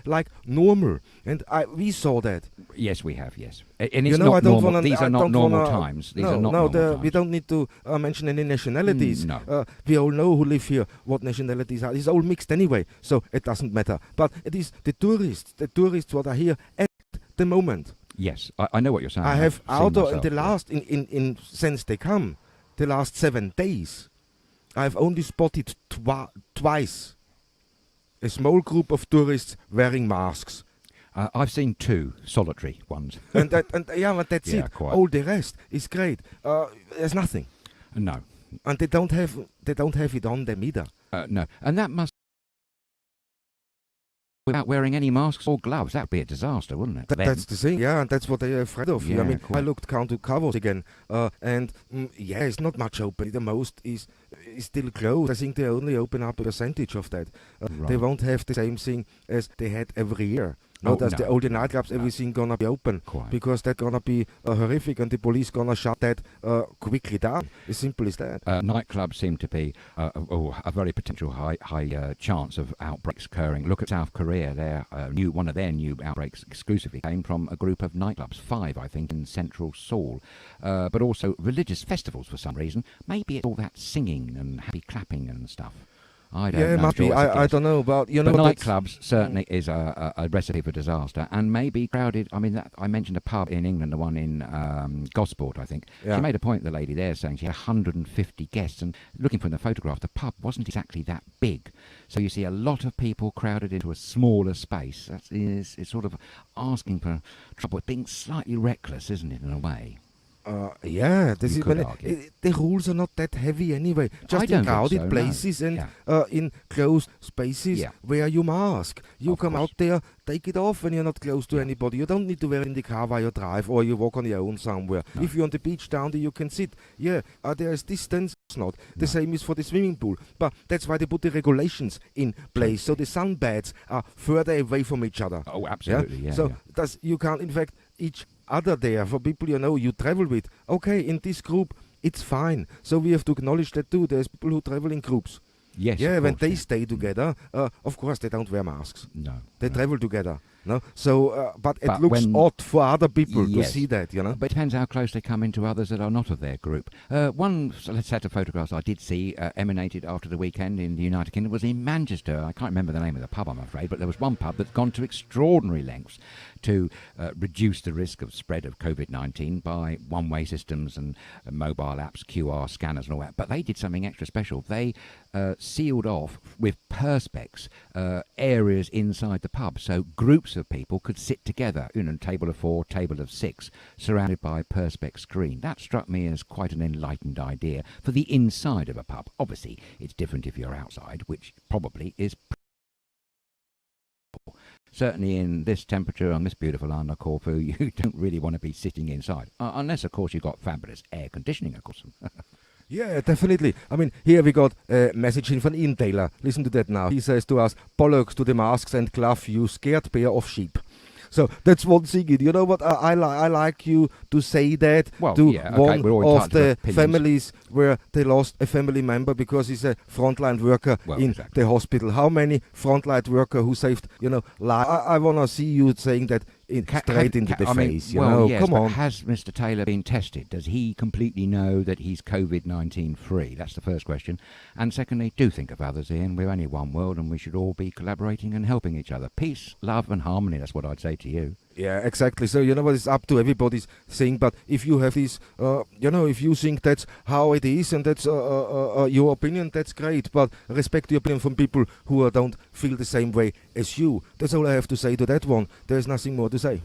like normal. And we saw that. Yes, we have. Yes, and it's I not don't normal. wanna, These I are not don't normal wanna- times. These no, are not no, normal we times. don't need to mention any nationalities. No. We all know who live here, what nationalities are. It's all mixed anyway, so it doesn't matter. But it is the tourists what are here at the moment. Yes, I know what you're saying. I have I've seen out in myself, the yeah. last in since they come, the last 7 days, I've only spotted twice a small group of tourists wearing masks. I've seen 2 solitary ones. and that's Yeah, it. quite. All the rest is great. There's nothing, No, and they don't have it on them either. no, and that must without wearing any masks or gloves. That'd be a disaster, wouldn't it? That's the thing, yeah, and that's what they're afraid of. Yeah, I mean, quite. I looked counter covers again, and it's not much open. The most is still closed. I think they only open up a percentage of that. They Right. won't have the same thing as they had every year. Oh, Not as the no, older no, nightclubs, no. everything gonna be open. Quite. Because that's gonna be horrific, and the police gonna shut that quickly down. As simple as that. Nightclubs seem to be a very potential high chance of outbreaks occurring. Look at South Korea. One of their new outbreaks exclusively came from a group of nightclubs, 5, I think, in central Seoul. But also religious festivals for some reason. Maybe it's all that singing and happy clapping and stuff. I don't Yeah, know. must be. Sure, it's a I guess. don't know, but you know. But that's- nightclubs certainly is a recipe for disaster, and maybe crowded. I mean, I mentioned a pub in England, the one in Gosport, I think. Yeah. She made a point, the lady there, saying she had 150 guests, and looking from the photograph, the pub wasn't exactly that big. So you see a lot of people crowded into a smaller space. It's sort of asking for trouble. It's being slightly reckless, isn't it, in a way? Yeah, this You is could when argue. the rules are not that heavy anyway. Just I in don't think crowded so, no. places and Yeah. in closed spaces, Yeah. wear your mask. You Of come course. out there, take it off when you're not close to Yeah. anybody. You don't need to wear it in the car while you drive or you walk on your own somewhere. No. If you're on the beach down there, you can sit. Yeah, there is distance. Not the No. same is for the swimming pool, but that's why they put the regulations in place. So the sunbaths are further away from each other. Oh, absolutely, yeah. So yeah. you can't infect each other there. For people you travel with, okay, in this group it's fine. So we have to acknowledge that too. There's people who travel in groups. Yes, Yeah, of when course, they yeah. stay together, of course they don't wear masks. No. They no. travel together. No, so but it But looks when- odd for other people to Yes. see that. You know. But it depends how close they come into others that are not of their group. One set of photographs I did see emanated after the weekend in the United Kingdom was in Manchester. I can't remember the name of the pub, I'm afraid, but there was one pub that's gone to extraordinary lengths to reduce the risk of spread of COVID-19 by one-way systems and mobile apps, QR scanners and all that. But they did something extra special. They sealed off with perspex areas inside the pub, so groups of people could sit together, table of 4, table of 6, surrounded by a perspex screen. That struck me as quite an enlightened idea for the inside of a pub. Obviously, it's different if you're outside, which probably is certainly in this temperature on this beautiful island of Corfu, you don't really want to be sitting inside, unless, of course, you've got fabulous air conditioning, of course. Yeah, definitely. I mean, here we got a message in from Ian Taylor. Listen to that now. He says to us, bollocks to the masks and glove, you scared pair of sheep. So that's one thing. You know what? I like you to say that Well, to yeah, okay, we're all one of entitled to the opinions. families where they lost a family member because he's a frontline worker in exactly. the hospital. How many frontline worker who saved, life? I want to see you saying that straight into the face. Yes, Come but on. has Mr. Taylor been tested? Does he completely know that he's COVID-19 free? That's the first question. And secondly, do think of others, Ian. We're only one world and we should all be collaborating and helping each other. Peace, love and harmony, that's what I'd say to you. Yeah, exactly. So, you know what, it's up to everybody's thing. But if you have this, if you think that's how it is and that's your opinion, that's great. But respect your opinion from people who don't feel the same way as you. That's all I have to say to that one. There's nothing more to say.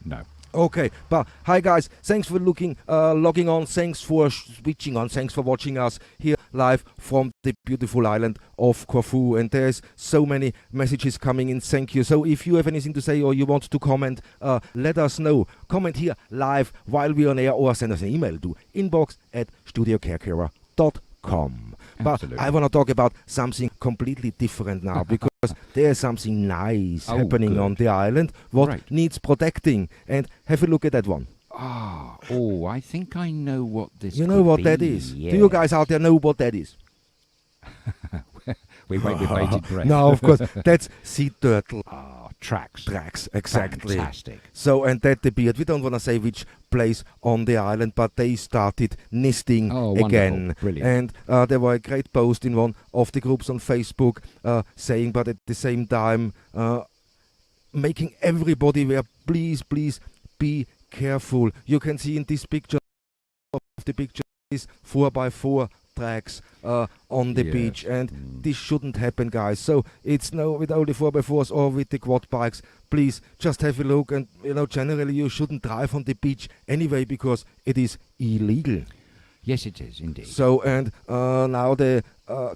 No. Okay, but hi guys, thanks for logging on, thanks for switching on, thanks for watching us here live from the beautiful island of Corfu, and there's so many messages coming in, thank you. So if you have anything to say or you want to comment, let us know. Comment here live while we're on air or send us an email to inbox@StudioKerkyra.com. But Absolutely. I want to talk about something completely different now because there's something nice happening good. on the island what Right. needs protecting, and have a look at that one. I think I know what this You know could what be. that is? Yes. Do you guys out there know what that is? We wait with bated breath. No, of course, that's sea turtle Tracks. tracks, exactly. Fantastic. So, and that the beard, we don't want to say which place on the island, but they started nesting Wonderful. again. Brilliant. And there were a great post in one of the groups on Facebook saying, but at the same time, making everybody aware, please be careful. You can see in this picture of the picture is 4x4 tracks on the Yes. beach, and this shouldn't happen, guys. So it's no with only 4x4s or with the quad bikes. Please just have a look, and generally you shouldn't drive on the beach anyway because it is illegal. Yes, it is, indeed. So, and now the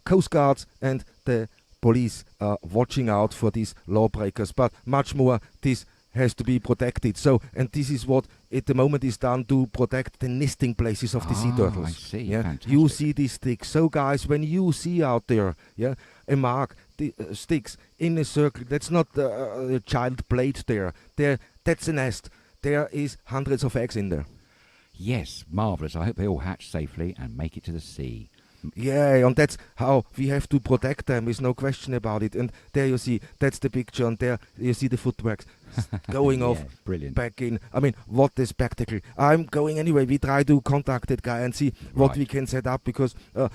Coast Guards and the police are watching out for these lawbreakers, but much more this has to be protected. So, and this is what at the moment is done to protect the nesting places of the sea turtles. I see. Yeah, Fantastic. you see these sticks. So, guys, when you see out there, a mark, the sticks in a circle, that's not a child played there. That's a nest. There is hundreds of eggs in there. Yes, marvellous. I hope they all hatch safely and make it to the sea. Yeah, and that's how we have to protect them. There's no question about it. And there you see, that's the picture, and there you see the footworks going off Yeah, brilliant. back in. I mean, what a spectacle. I'm going anyway. We try to contact that guy and see what Right. we can set up, because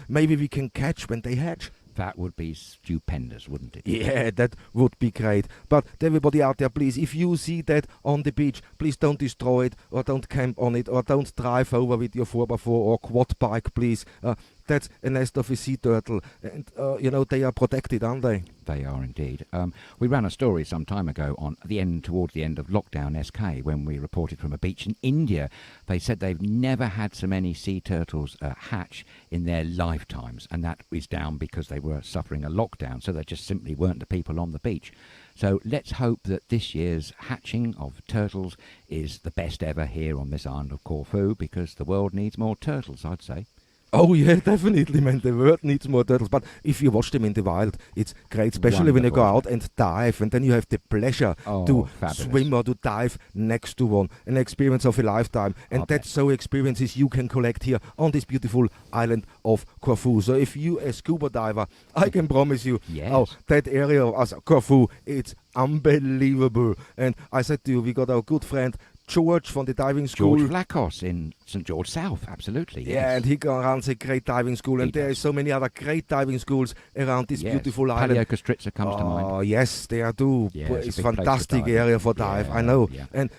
maybe we can catch when they hatch. That would be stupendous, wouldn't it? Yeah, that would be great. But everybody out there, please, if you see that on the beach, please don't destroy it or don't camp on it or don't drive over with your 4x4 or quad bike, please. That's a nest of a sea turtle, and they are protected, aren't they? They are indeed. We ran a story some time ago on towards the end of lockdown SK when we reported from a beach in India. They said they've never had so many sea turtles hatch in their lifetimes, and that is down because they were suffering a lockdown, so there just simply weren't the people on the beach. So let's hope that this year's hatching of turtles is the best ever here on this island of Corfu, because the world needs more turtles, I'd say. Oh yeah, definitely, man. The world needs more turtles. But if you watch them in the wild, it's great, especially when you go out and dive, and then you have the pleasure to swim or to dive next to one. An experience of a lifetime. And that's so experiences you can collect here on this beautiful island of Corfu. So if you a scuba diver, I can promise you, that area of Corfu, it's unbelievable. And I said to you, we got our good friend George from the diving school. George Flacos in St. George South, absolutely. Yes. Yeah, and he runs a great diving school, and there are so many other great diving schools around this beautiful island. Paleo Kostritsa comes to mind. Oh, yes, there do. Yeah, it's a fantastic area for dive, I know. Yeah. And,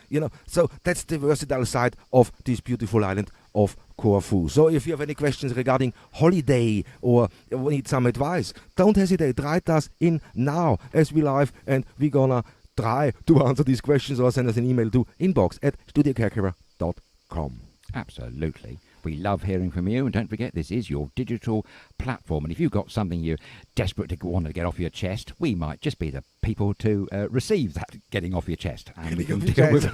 so that's the versatile side of this beautiful island of Corfu. So if you have any questions regarding holiday or need some advice, don't hesitate. Write us in now as we live, and we're gonna try to answer these questions, or send us an email to inbox@StudioKerkyra.com. Absolutely. We love hearing from you, and don't forget, this is your digital platform, and if you've got something you're desperate to want to get off your chest, we might just be the people to receive that getting off your chest, and we can deal with it.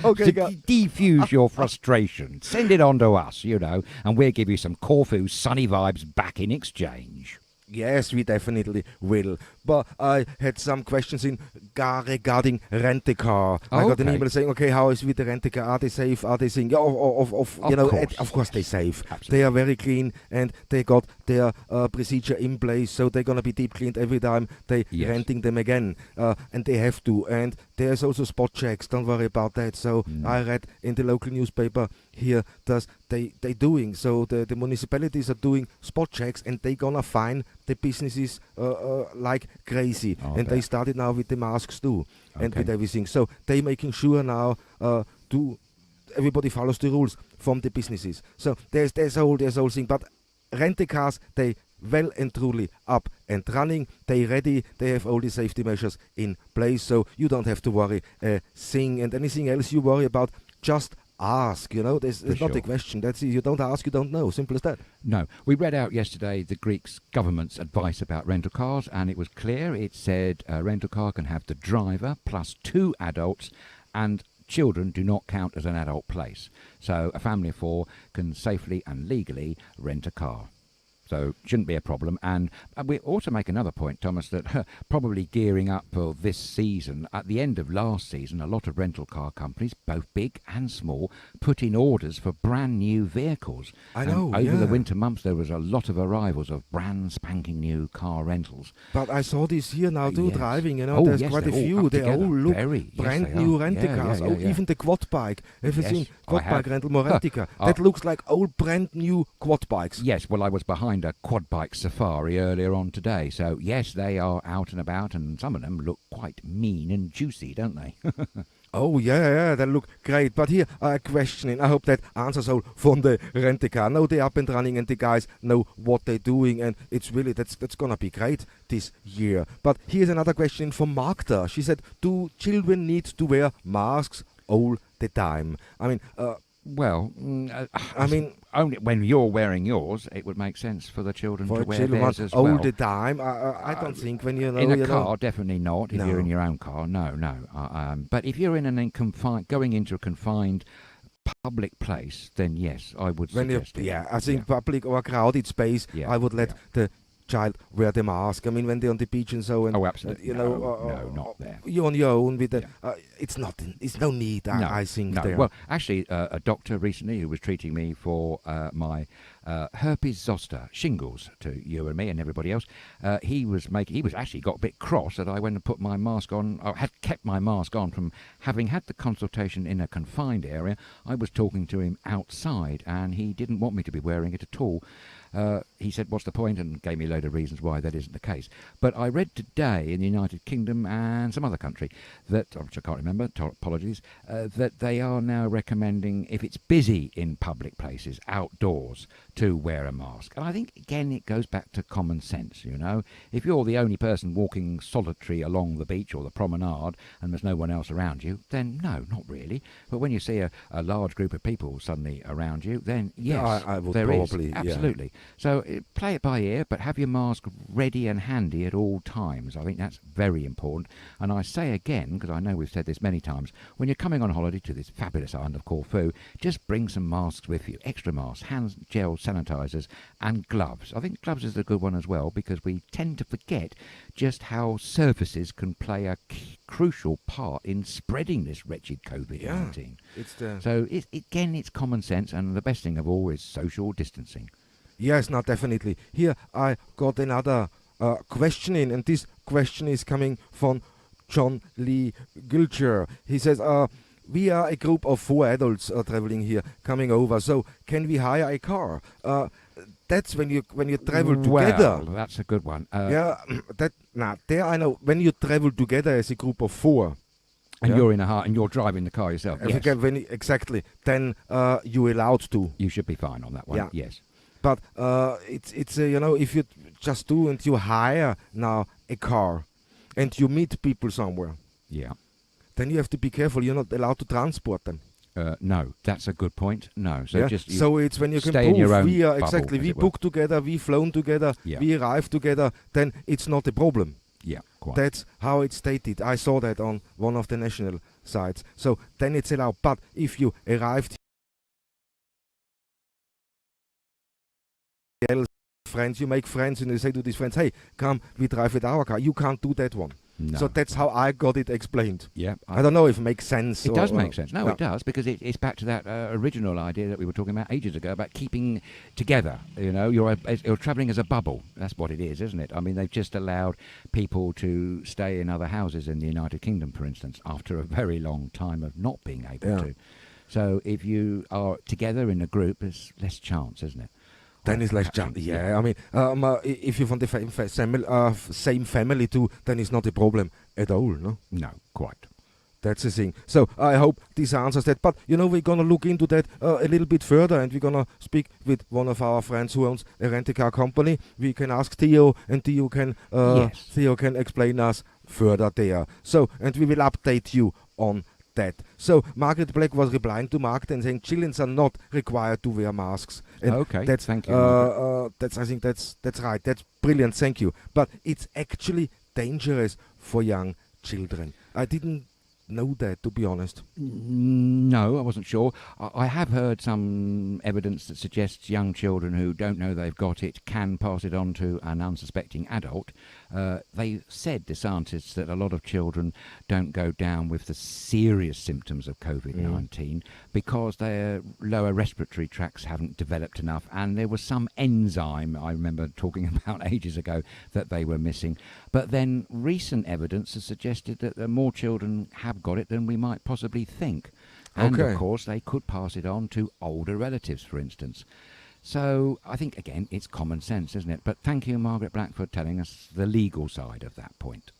Okay, defuse your frustration. Send it on to us, and we'll give you some Corfu sunny vibes back in exchange. Yes, we definitely will. But I had some questions regarding rent-a-car. I got an email saying, okay, how is with the rent-a-car? Are they safe? Are they saying, of course they're safe. Absolutely. They are very clean, and they got their procedure in place, so they're going to be deep cleaned every time they renting them again. And they have to. And there's also spot checks. Don't worry about that. So I read in the local newspaper here that they doing. So the municipalities are doing spot checks, and they're going to fine the businesses like crazy. And they started now with the masks too, and with everything. So they're making sure now everybody follows the rules from the businesses. So there's whole thing. But rent-a-cars, they well and truly up and running. They ready. They have all the safety measures in place. So you don't have to worry a thing. And anything else you worry about, just ask. There's not a question. That's it. You don't ask, you don't know. Simple as that. No. We read out yesterday the Greek government's advice about rental cars, and it was clear. It said a rental car can have the driver plus 2 adults, and children do not count as an adult place. So a family of 4 can safely and legally rent a car. So shouldn't be a problem. And we also make another point, Thomas, that probably gearing up for this season, at the end of last season, a lot of rental car companies, both big and small, put in orders for brand new vehicles. I know, over the winter months, there was a lot of arrivals of brand spanking new car rentals. But I saw this here now too, driving, there's quite a few. They all look brand new rental cars. Even the quad bike. Have you seen quad bike rental Morentica? That looks like old brand new quad bikes. Yes, well, I was behind a quad bike safari earlier on today, so yes, they are out and about, and some of them look quite mean and juicy, don't they? Oh yeah, they look great. But here a question, I hope that answers all from the rent-a-car. Now they're up and running, and the guys know what they're doing, and it's really that's gonna be great this year. But here's another question from Magda. She said, do children need to wear masks all the time? I mean, only when you're wearing yours, it would make sense for the children to wear theirs as all well. the time. I don't think when in a car, definitely not. If you're in your own car, no. But if you're in going into a confined public place, then yes, I would suggest it. I think public or crowded space, I would let the child wear the mask. I mean, when they're on the beach and so. And, absolutely. No, not there. You're on your own with the. It's no need. I think. No. There. Well, actually, a doctor recently who was treating me for my herpes zoster, shingles to you and me and everybody else. He was actually got a bit cross that I went and put my mask on. I had kept my mask on from having had the consultation in a confined area. I was talking to him outside, and he didn't want me to be wearing it at all. He said, what's the point? And gave me a load of reasons why that isn't the case. But I read today in the United Kingdom and some other country, that, which I can't remember, apologies, that they are now recommending, if it's busy in public places, outdoors, to wear a mask. And I think, again, it goes back to common sense, you know. If you're the only person walking solitary along the beach or the promenade and there's no one else around you, then no, not really. But when you see a large group of people suddenly around you, then yes, I would there probably, is. Absolutely. Yeah. So play it by ear, but have your mask ready and handy at all times. I think that's very important. And I say again, because I know we've said this many times, when you're coming on holiday to this fabulous island of Corfu, just bring some masks with you. Extra masks, hand gel sanitizers, and gloves. I think gloves is a good one as well, because we tend to forget just how surfaces can play a crucial part in spreading this wretched COVID-19. So again, it's common sense, and the best thing of all is social distancing. Yes, no, definitely. Here I got another question in, and this question is coming from John Lee Gilcher. He says, we are a group of 4 adults traveling here, coming over, so can we hire a car? That's when you travel together. Well, that's a good one. There I know, when you travel together as a group of 4, and you're in a heart, and you're driving the car yourself. Yes. Exactly. Then you're allowed to. You should be fine on that one. Yeah. Yes. But it's you know, if you just do and you hire now a car, and you meet people somewhere. Yeah. Then you have to be careful. You're not allowed to transport them. No, that's a good point. No, so so it's when you can stay in your own we are bubble, exactly we book together, we flown together, we arrive together. Then it's not a problem. Yeah, quite. That's how it's stated. I saw that on one of the national sites. So then it's allowed. But if you arrived, friends, you make friends, and you say to these friends, "Hey, come, we drive with our car." You can't do that one. No. So that's how I got it explained. Yeah, I don't know if it makes sense. It does make sense. No, it does, because it's back to that original idea that we were talking about ages ago about keeping together. You know, you're travelling as a bubble. That's what it is, isn't it? I mean, they've just allowed people to stay in other houses in the United Kingdom, for instance, after a very long time of not being able to. So if you are together in a group, there's less chance, isn't it? Then it's less chance. Yeah, I mean, if you're from the same family too, then it's not a problem at all, no? No, quite. That's the thing. So I hope this answers that. But, you know, we're going to look into that a little bit further, and we're going to speak with one of our friends who owns a rent-a-car company. We can ask Theo, and Theo can explain us further there. So, and we will update you on that. So Margaret Black was replying to Mark and saying children are not required to wear masks. And okay, thank you. I think that's right. That's brilliant. Thank you. But it's actually dangerous for young children. I didn't know that, to be honest. No, I wasn't sure. I have heard some evidence that suggests young children who don't know they've got it can pass it on to an unsuspecting adult. They said, the scientists, that a lot of children don't go down with the serious symptoms of COVID-19 because their lower respiratory tracts haven't developed enough, and there was some enzyme, I remember talking about ages ago, that they were missing. But then recent evidence has suggested that more children have got it than we might possibly think. And of course they could pass it on to older relatives, for instance. So I think, again, it's common sense, isn't it? But thank you, Margaret Black, for telling us the legal side of that point.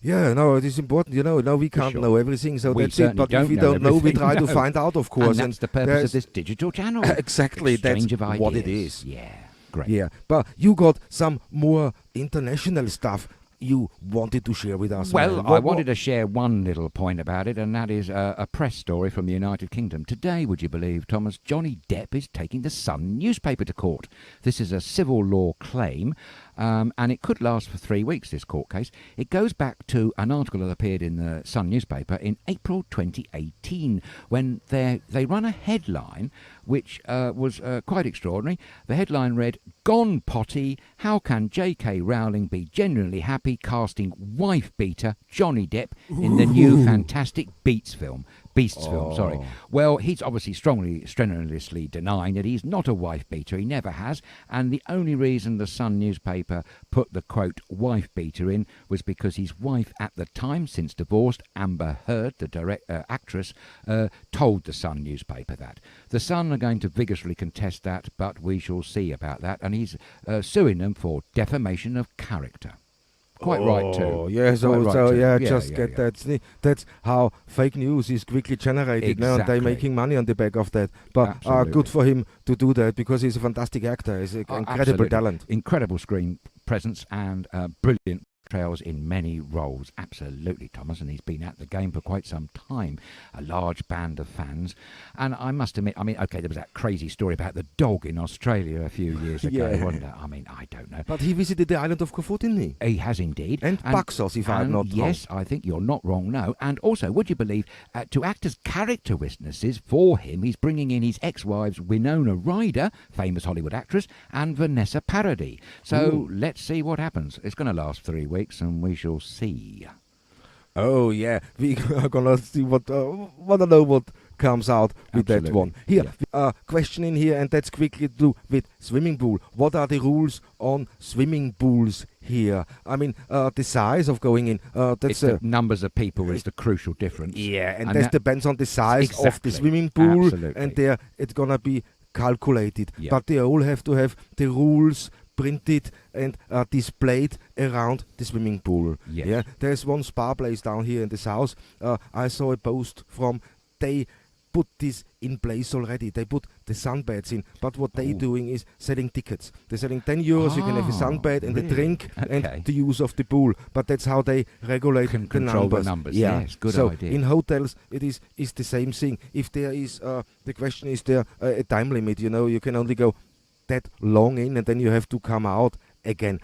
Yeah, no, it is important. You know, we can't know everything, so we that's it. But if we don't know, we try to find out, of course. And that's the purpose of this digital channel. Exactly, that's what it is. Yeah, great. Yeah, but you got some more international stuff you wanted to share with us. Well, I wanted to share one little point about it, and that is a press story from the United Kingdom. Today, would you believe, Thomas, Johnny Depp is taking the Sun newspaper to court. This is a civil law claim, and it could last for 3 weeks, this court case. It goes back to an article that appeared in the Sun newspaper in April 2018, when they run a headline which was quite extraordinary. The headline read, "Gone potty, how can J.K. Rowling be genuinely happy casting wife-beater Johnny Depp in the new Fantastic Beasts film?" Beasts film, sorry. Well, he's obviously strenuously denying that he's not a wife-beater. He never has. And the only reason the Sun newspaper put the, quote, wife-beater in was because his wife at the time, since divorced, Amber Heard, the actress, told the Sun newspaper that. The Sun are going to vigorously contest that, but we shall see about that. And he's suing them for defamation of character. Quite right too. Yeah, That. That's how fake news is quickly generated now, and they're making money on the back of that. But good for him to do that, because he's a fantastic actor. He's an incredible talent. Incredible screen presence and brilliant trails in many roles. Absolutely, Thomas, and he's been at the game for quite some time. A large band of fans. And I must admit, I mean, okay, there was that crazy story about the dog in Australia a few years ago, wasn't there? I mean, I don't know. But he visited the island of Corfu, didn't he? He has indeed. And Paxos, if I'm not wrong. Yes, I think you're not wrong, no. And also, would you believe, to act as character witnesses for him, he's bringing in his ex-wives Winona Ryder, famous Hollywood actress, and Vanessa Paradis. So let's see what happens. It's going to last 3 weeks, and we shall see. Oh yeah, we are gonna see what comes out with that one. Here, question in here, and that's quickly to do with swimming pool. What are the rules on swimming pools here? I mean, the size of going in. That's the numbers of people is the crucial difference. Yeah, and that depends on the size of the swimming pool, and there it's gonna be calculated. Yeah. But they all have to have the rules printed and displayed around the swimming pool. Yes. Yeah, there's one spa place down here in the south. I saw a post from they put this in place already. They put the sunbeds in, but what they're doing is selling tickets. They're selling €10. You can have a sunbed and a drink and the use of the pool. But that's how they regulate the numbers. Yeah. Yes, good idea. In hotels, it is the same thing. If there is, the question is there a time limit? You know, you can only go that long in, and then you have to come out again.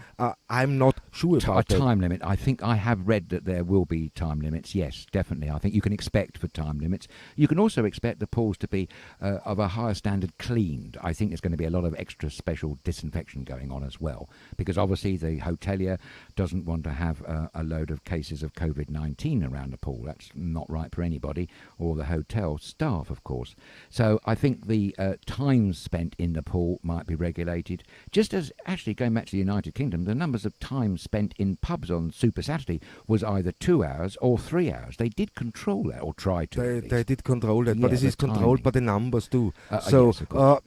I'm not sure about a time limit. I think I have read that there will be time limits. Yes, definitely. I think you can expect for time limits. You can also expect the pools to be of a higher standard cleaned. I think there's going to be a lot of extra special disinfection going on as well, because obviously the hotelier doesn't want to have a load of cases of COVID-19 around the pool. That's not right for anybody, or the hotel staff, of course. So I think the time spent in the pool might be regulated, just as actually going back to the United Kingdom, the numbers of time spent in pubs on Super Saturday was either 2 hours or 3 hours. They did control that, or try to. They did control that, but this is controlled by the numbers too. So,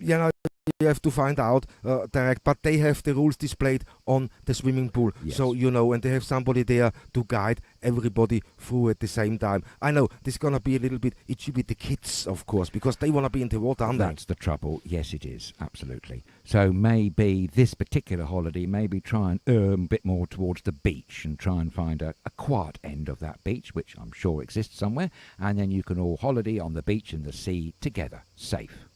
yes, you have to find out direct, but they have the rules displayed on the swimming pool, so you know, and they have somebody there to guide everybody through at the same time. I know this is gonna be a little bit itchy with the kids, of course, because they want to be in the water. That's the trouble. Yes, it is, absolutely. So maybe this particular holiday, maybe try and earn a bit more towards the beach and try and find a quiet end of that beach, which I'm sure exists somewhere, and then you can all holiday on the beach and the sea together, safe.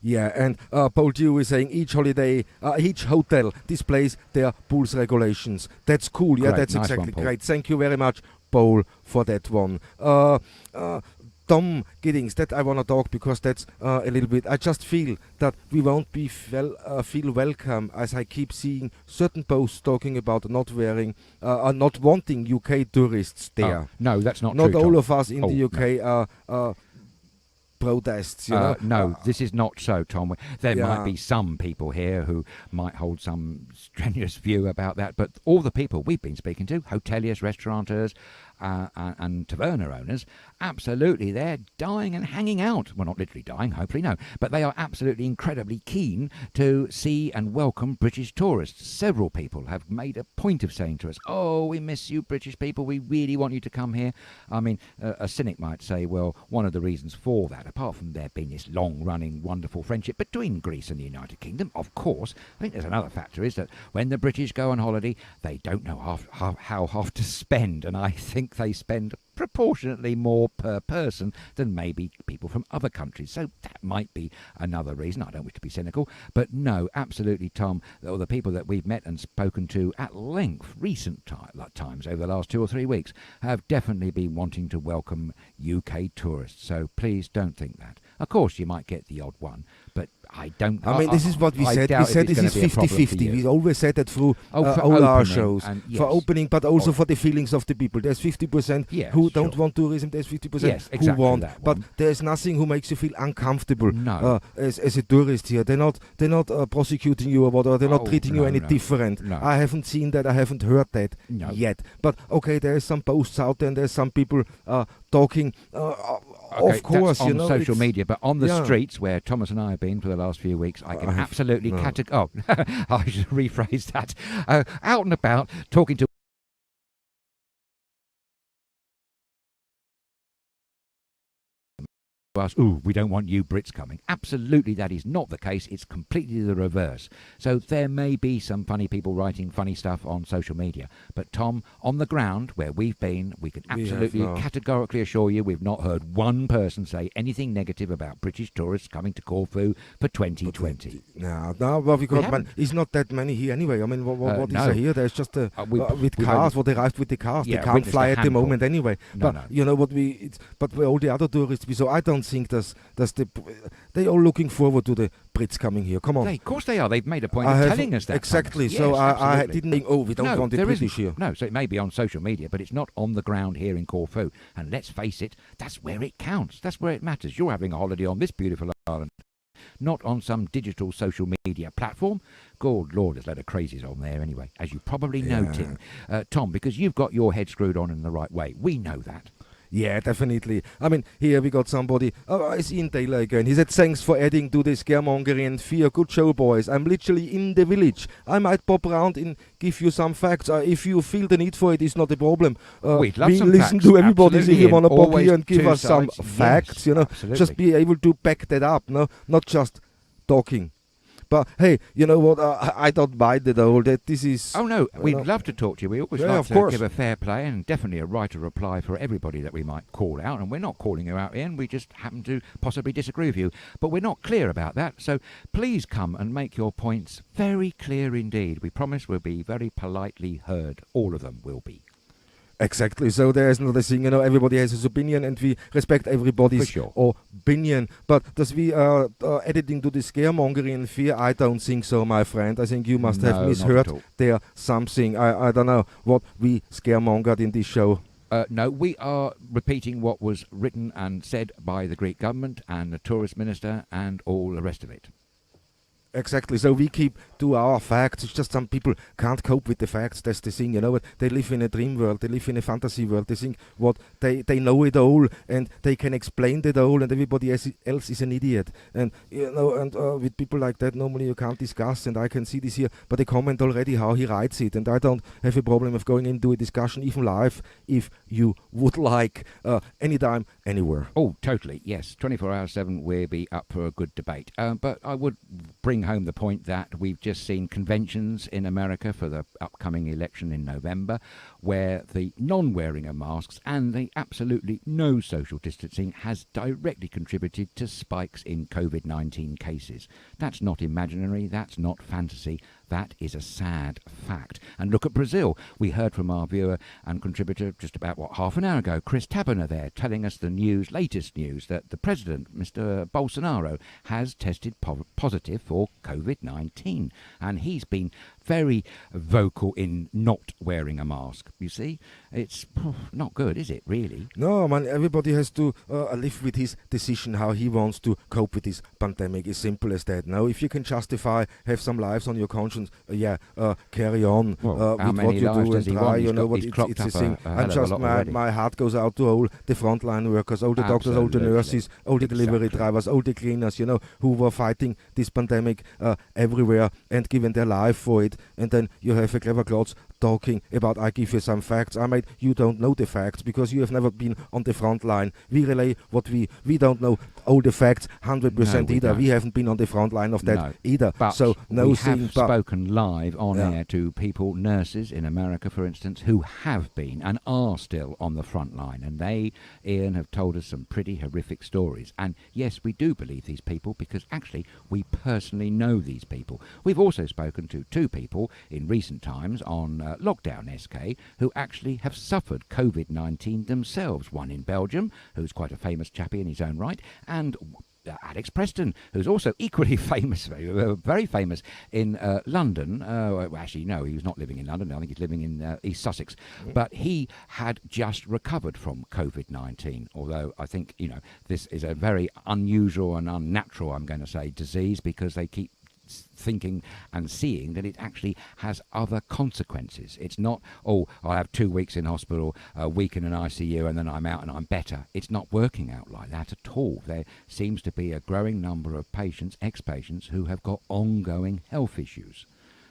Yeah, and Paul Dew is saying each hotel displays their pool's regulations. That's cool. Yeah, that's nice, exactly great. Thank you very much, Paul, for that one. Tom Giddings, that I want to talk, because that's a little bit. I just feel that we won't be feel welcome, as I keep seeing certain posts talking about not wanting UK tourists there. No, that's not true. Not all Tom. of us in the UK are protests, you know? No, this is not so, Tom. There might be some people here who might hold some strenuous view about that, but all the people we've been speaking to, hoteliers, restaurateurs, and taverna owners, absolutely, they're dying and hanging out. Well, not literally dying, hopefully, no, but they are absolutely incredibly keen to see and welcome British tourists. Several people have made a point of saying to us, "Oh, we miss you, British people. We really want you to come here." I mean, a cynic might say, well, one of the reasons for that, apart from there being this long-running, wonderful friendship between Greece and the United Kingdom, of course, I think there's another factor, is that when the British go on holiday, they don't know how to spend, and I think they spend proportionately more per person than maybe people from other countries. So that might be another reason. I don't wish to be cynical, but no, absolutely, Tom, all the people that we've met and spoken to at length recent times over the last 2 or 3 weeks have definitely been wanting to welcome UK tourists. So please don't think that. Of course, you might get the odd one, but I don't. I mean, this is what we said. We said this is 50-50. We always said that through all our shows. For opening, but also for the feelings of the people. There's 50% who don't want tourism. There's 50% who want. But there's nothing who makes you feel uncomfortable as a tourist here. They're not prosecuting you or whatever. They're not treating you any different. No. I haven't seen that. I haven't heard that yet. But okay, there's some posts out there and there's some people talking. Okay, of course, that's on social media, but on the streets where Thomas and I have been for the last few weeks, I can absolutely I should rephrase that. Out and about, talking to us, we don't want you Brits coming. Absolutely, that is not the case. It's completely the reverse. So there may be some funny people writing funny stuff on social media, but Tom, on the ground where we've been, we can absolutely categorically assure you we've not heard one person say anything negative about British tourists coming to Corfu for 2020. It's not that many here anyway. I mean, what is here? There's just with cars. What arrived with the cars, they can't fly at the moment anyway. You know what but all the other tourists, so I don't think they're all looking forward to the Brits coming here. Come on. Of course they are. They've made a point of telling us that. Exactly. Yes, so I didn't think, we don't want the British here. No, so it may be on social media, but it's not on the ground here in Corfu. And let's face it, that's where it counts. That's where it matters. You're having a holiday on this beautiful island, not on some digital social media platform. Good Lord, there's a load of crazies on there anyway, as you probably know, Tim. Tom, because you've got your head screwed on in the right way. We know that. Yeah, definitely. I mean, here we got somebody. It's Ian Taylor again. He said, thanks for adding to the scaremongering and fear. Good show, boys. I'm literally in the village. I might pop around and give you some facts. If you feel the need for it, it's not a problem. We'd love some listen facts. to everybody. Absolutely. If you want to pop Always here and give two us some sides. facts, Absolutely. just be able to back that up, not just talking. But hey, you know what? I don't mind it all. That this is. Oh no, we'd love to talk to you. We always like to course. give a fair play and definitely a right of reply for everybody that we might call out. And we're not calling you out, Ian. We just happen to possibly disagree with you, but we're not clear about that. So please come and make your points very clear indeed. We promise we'll be very politely heard. All of them will be. Exactly. So there's another thing, everybody has his opinion and we respect everybody's opinion. But does we editing to the scaremongering and fear? I don't think so, my friend. I think you must have misheard there something. I don't know what we scaremongered in this show. No, we are repeating what was written and said by the Greek government and the tourist minister and all the rest of it. Exactly. So we keep to our facts. It's just some people can't cope with the facts. That's the thing, They live in a dream world. They live in a fantasy world. They think what they know it all and they can explain it all, and everybody else is an idiot. And with people like that, normally you can't discuss. And I can see this here, but they comment already how he writes it, and I don't have a problem of going into a discussion, even live, if you would like, anytime, anywhere. Oh, totally. Yes, 24 hours 7, we'll be up for a good debate. But I would bring home the point that we've just seen conventions in America for the upcoming election in November where the non-wearing of masks and the absolutely no social distancing has directly contributed to spikes in COVID-19 cases. That's not imaginary, that's not fantasy, that is a sad fact. And look at Brazil. We heard from our viewer and contributor just about, half an hour ago, Chris Taberner there, telling us the latest news, that the president, Mr. Bolsonaro, has tested positive for COVID-19. And he's been very vocal in not wearing a mask. You see, it's not good, is it, really? No, man, everybody has to live with his decision how he wants to cope with this pandemic. As simple as that. Now, if you can justify, have some lives on your conscience, carry on with what you do and try. It's a thing. And just my heart goes out to all the frontline workers, all the doctors, all the nurses, all the delivery drivers, all the cleaners, who were fighting this pandemic everywhere and giving their life for it. And then you have a clever clothes talking about, I give you some facts. You don't know the facts because you have never been on the front line. We relay what we don't know all the facts 100% either. We haven't been on the front line of that either. But so we have spoken live on air to people, nurses in America, for instance, who have been and are still on the front line. And they, Ian, have told us some pretty horrific stories. And yes, we do believe these people because actually we personally know these people. We've also spoken to 2 people in recent times on Lockdown SK who actually have suffered COVID-19 themselves. One in Belgium, who's quite a famous chappie in his own right, and Alex Preston, who's also equally famous, very famous in London. Well, actually, no, he was not living in London. I think he's living in East Sussex. But he had just recovered from COVID-19, although I think, this is a very unusual and unnatural, I'm going to say, disease, because they keep thinking and seeing that it actually has other consequences. It's not, I'll have 2 weeks in hospital, a week in an ICU, and then I'm out and I'm better. It's not working out like that at all. There seems to be a growing number of patients, ex-patients, who have got ongoing health issues.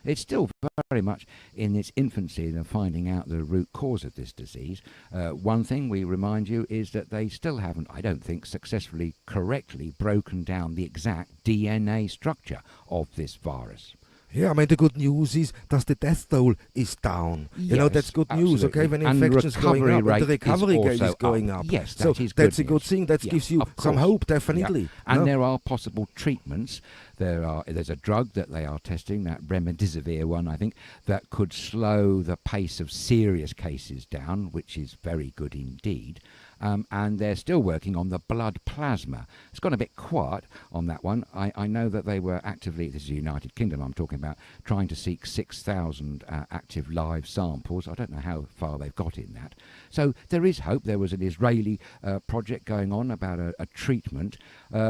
It's still very much in its infancy in finding out the root cause of this disease. One thing we remind you is that they still haven't, I don't think, successfully correctly broken down the exact DNA structure of this virus. Yeah, I mean, the good news is that the death toll is down. Yes, that's good news, absolutely. okay? When And infections going up, recovery and the recovery rate rate is is going also up. up. Yes, so that is that's good a good news. thing. That Yes, gives you of some course. hope, definitely. Yeah. And No? there are possible treatments. There's a drug that they are testing, that remdesivir one, I think, that could slow the pace of serious cases down, which is very good indeed. And they're still working on the blood plasma. It's gone a bit quiet on that one. I know that they were actively, this is the United Kingdom I'm talking about, trying to seek 6,000 active live samples. I don't know how far they've got in that. So there is hope. There was an Israeli project going on about a treatment.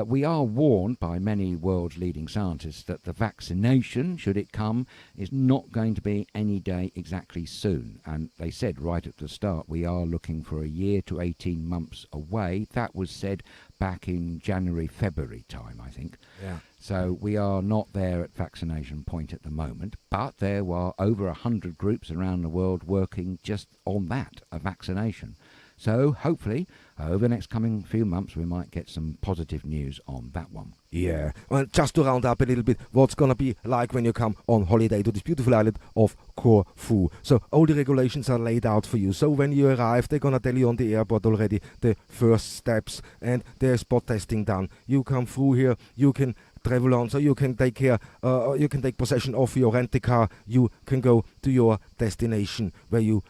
We are warned by many world's leading scientists that the vaccination, should it come, is not going to be any day exactly soon. And they said right at the start, we are looking for a year to 18 months away. That was said back in January, February time, I think. Yeah. So we are not there at vaccination point at the moment, but there were over 100 groups around the world working just on that, a vaccination. So hopefully, over the next coming few months, we might get some positive news on that one. Yeah, well, just to round up a little bit, what's gonna be like when you come on holiday to this beautiful island of Corfu. So all the regulations are laid out for you. So when you arrive, they're gonna tell you on the airport already the first steps, and there's spot testing done. You come through here, you can travel on, so you can take possession of your rent-a-car. You can go to your destination where you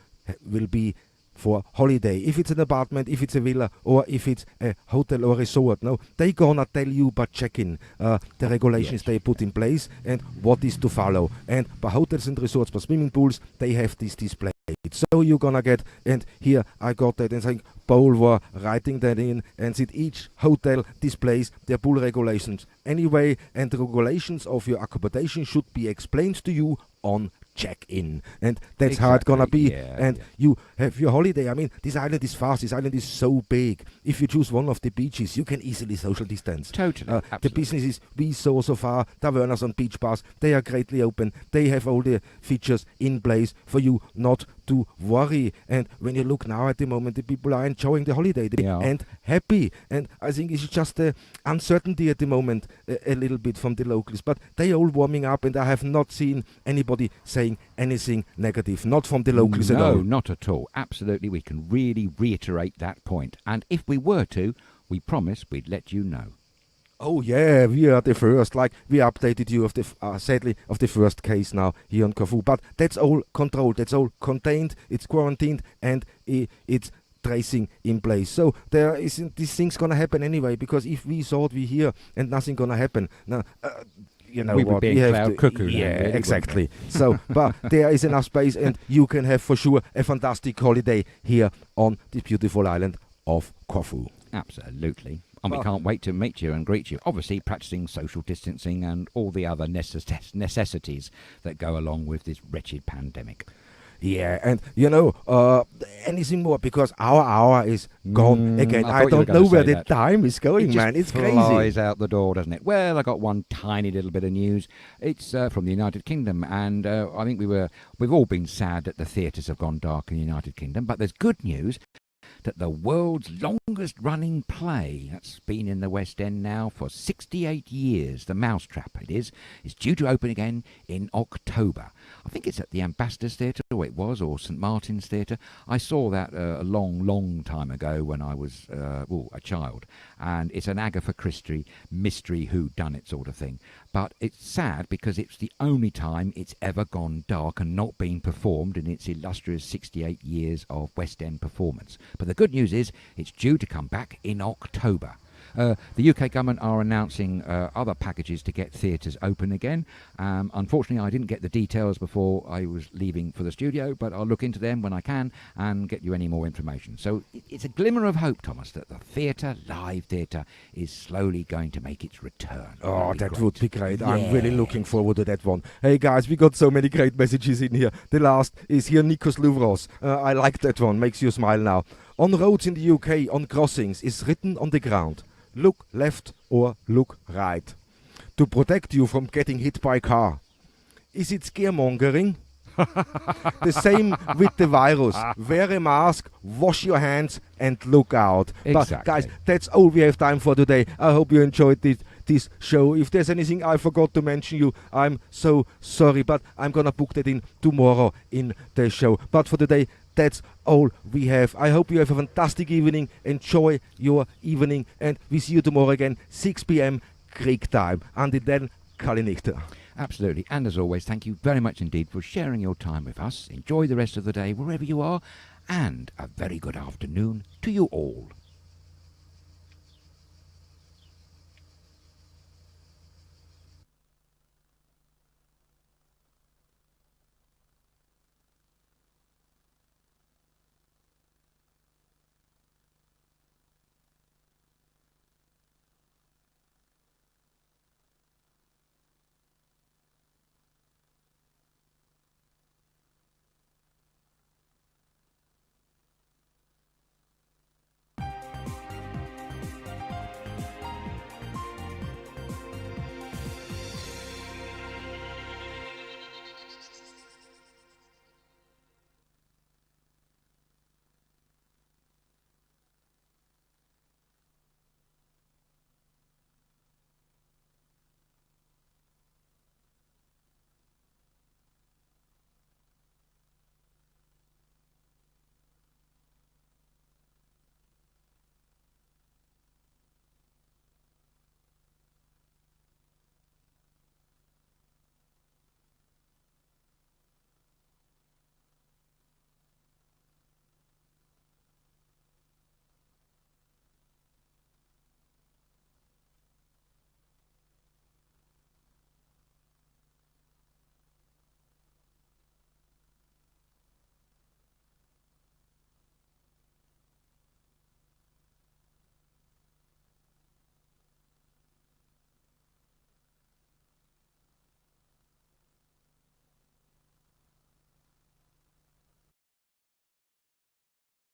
will be for holiday. If it's an apartment, if it's a villa, or if it's a hotel or resort, no, they gonna tell you by check-in the regulations they put in place and what is to follow. And by hotels and resorts, by swimming pools, they have this displayed. So you're gonna get, and here I got that, and I think Paul were writing that in, and said each hotel displays their pool regulations anyway, and the regulations of your accommodation should be explained to you on check-in, and that's how it's gonna be. You have your holiday. I mean, this island is vast, this island is so big. If you choose one of the beaches, you can easily social distance. Totally, the businesses we saw so far, tavernas and beach bars, they are greatly open. They have all the features in place for you not to worry. And when you look now at the moment, the people are enjoying the holiday and happy. And I think it's just the uncertainty at the moment a little bit from the locals, but they all warming up, and I have not seen anybody saying anything negative, not from the locals at all. No, not at all. Absolutely, we can really reiterate that point. And if we were to, we promise we'd let you know. Oh yeah, we are the first. Like, we updated you of the sadly of the first case now here on Corfu, but that's all controlled, that's all contained, it's quarantined, and it's tracing in place. So there isn't these things gonna happen anyway, because if we thought we here and nothing gonna happen, now you know we what, would be we in have cloud cuckoo. yeah, really, exactly. So, but there is enough space, and you can have for sure a fantastic holiday here on this beautiful island of Corfu. Absolutely. And we can't wait to meet you and greet you. Obviously, practicing social distancing and all the other necessities that go along with this wretched pandemic. Yeah, and anything more, because our hour is gone again. I don't know where the time is going, man. It's crazy. It flies out the door, doesn't it? Well, I got one tiny little bit of news. It's from the United Kingdom, and I think we've all been sad that the theatres have gone dark in the United Kingdom, but there's good news that the world's longest running play, that's been in the West End now for 68 years, The Mousetrap is due to open again in October. I think it's at the Ambassadors Theatre, or it was, or St Martin's Theatre. I saw that a long time ago when I was a child, and it's an Agatha Christie mystery whodunit sort of thing. But it's sad because it's the only time it's ever gone dark and not been performed in its illustrious 68 years of West End performance. But the good news is it's due to come back in October. The UK government are announcing other packages to get theatres open again. Unfortunately, I didn't get the details before I was leaving for the studio, but I'll look into them when I can and get you any more information. So it's a glimmer of hope, Thomas, that the theatre, live theatre, is slowly going to make its return. Oh, that great. would be great. Yeah. I'm really looking forward to that one. Hey guys, we got so many great messages in here. The last is here, Nikos Louvros. I like that one, makes you smile now. On roads in the UK, on crossings, is written on the ground, look left or look right, to protect you from getting hit by a car. Is it scaremongering? The same with the virus. Wear a mask, wash your hands and look out. Exactly. But guys, that's all we have time for today. I hope you enjoyed this show. If there's anything I forgot to mention you, I'm so sorry, but I'm gonna book that in tomorrow in the show. But for today, that's all we have. I hope you have a fantastic evening. Enjoy your evening, and we see you tomorrow again, 6 p.m. Greek time. Until then, Kalinichte. Absolutely. And as always, thank you very much indeed for sharing your time with us. Enjoy the rest of the day wherever you are, and a very good afternoon to you all.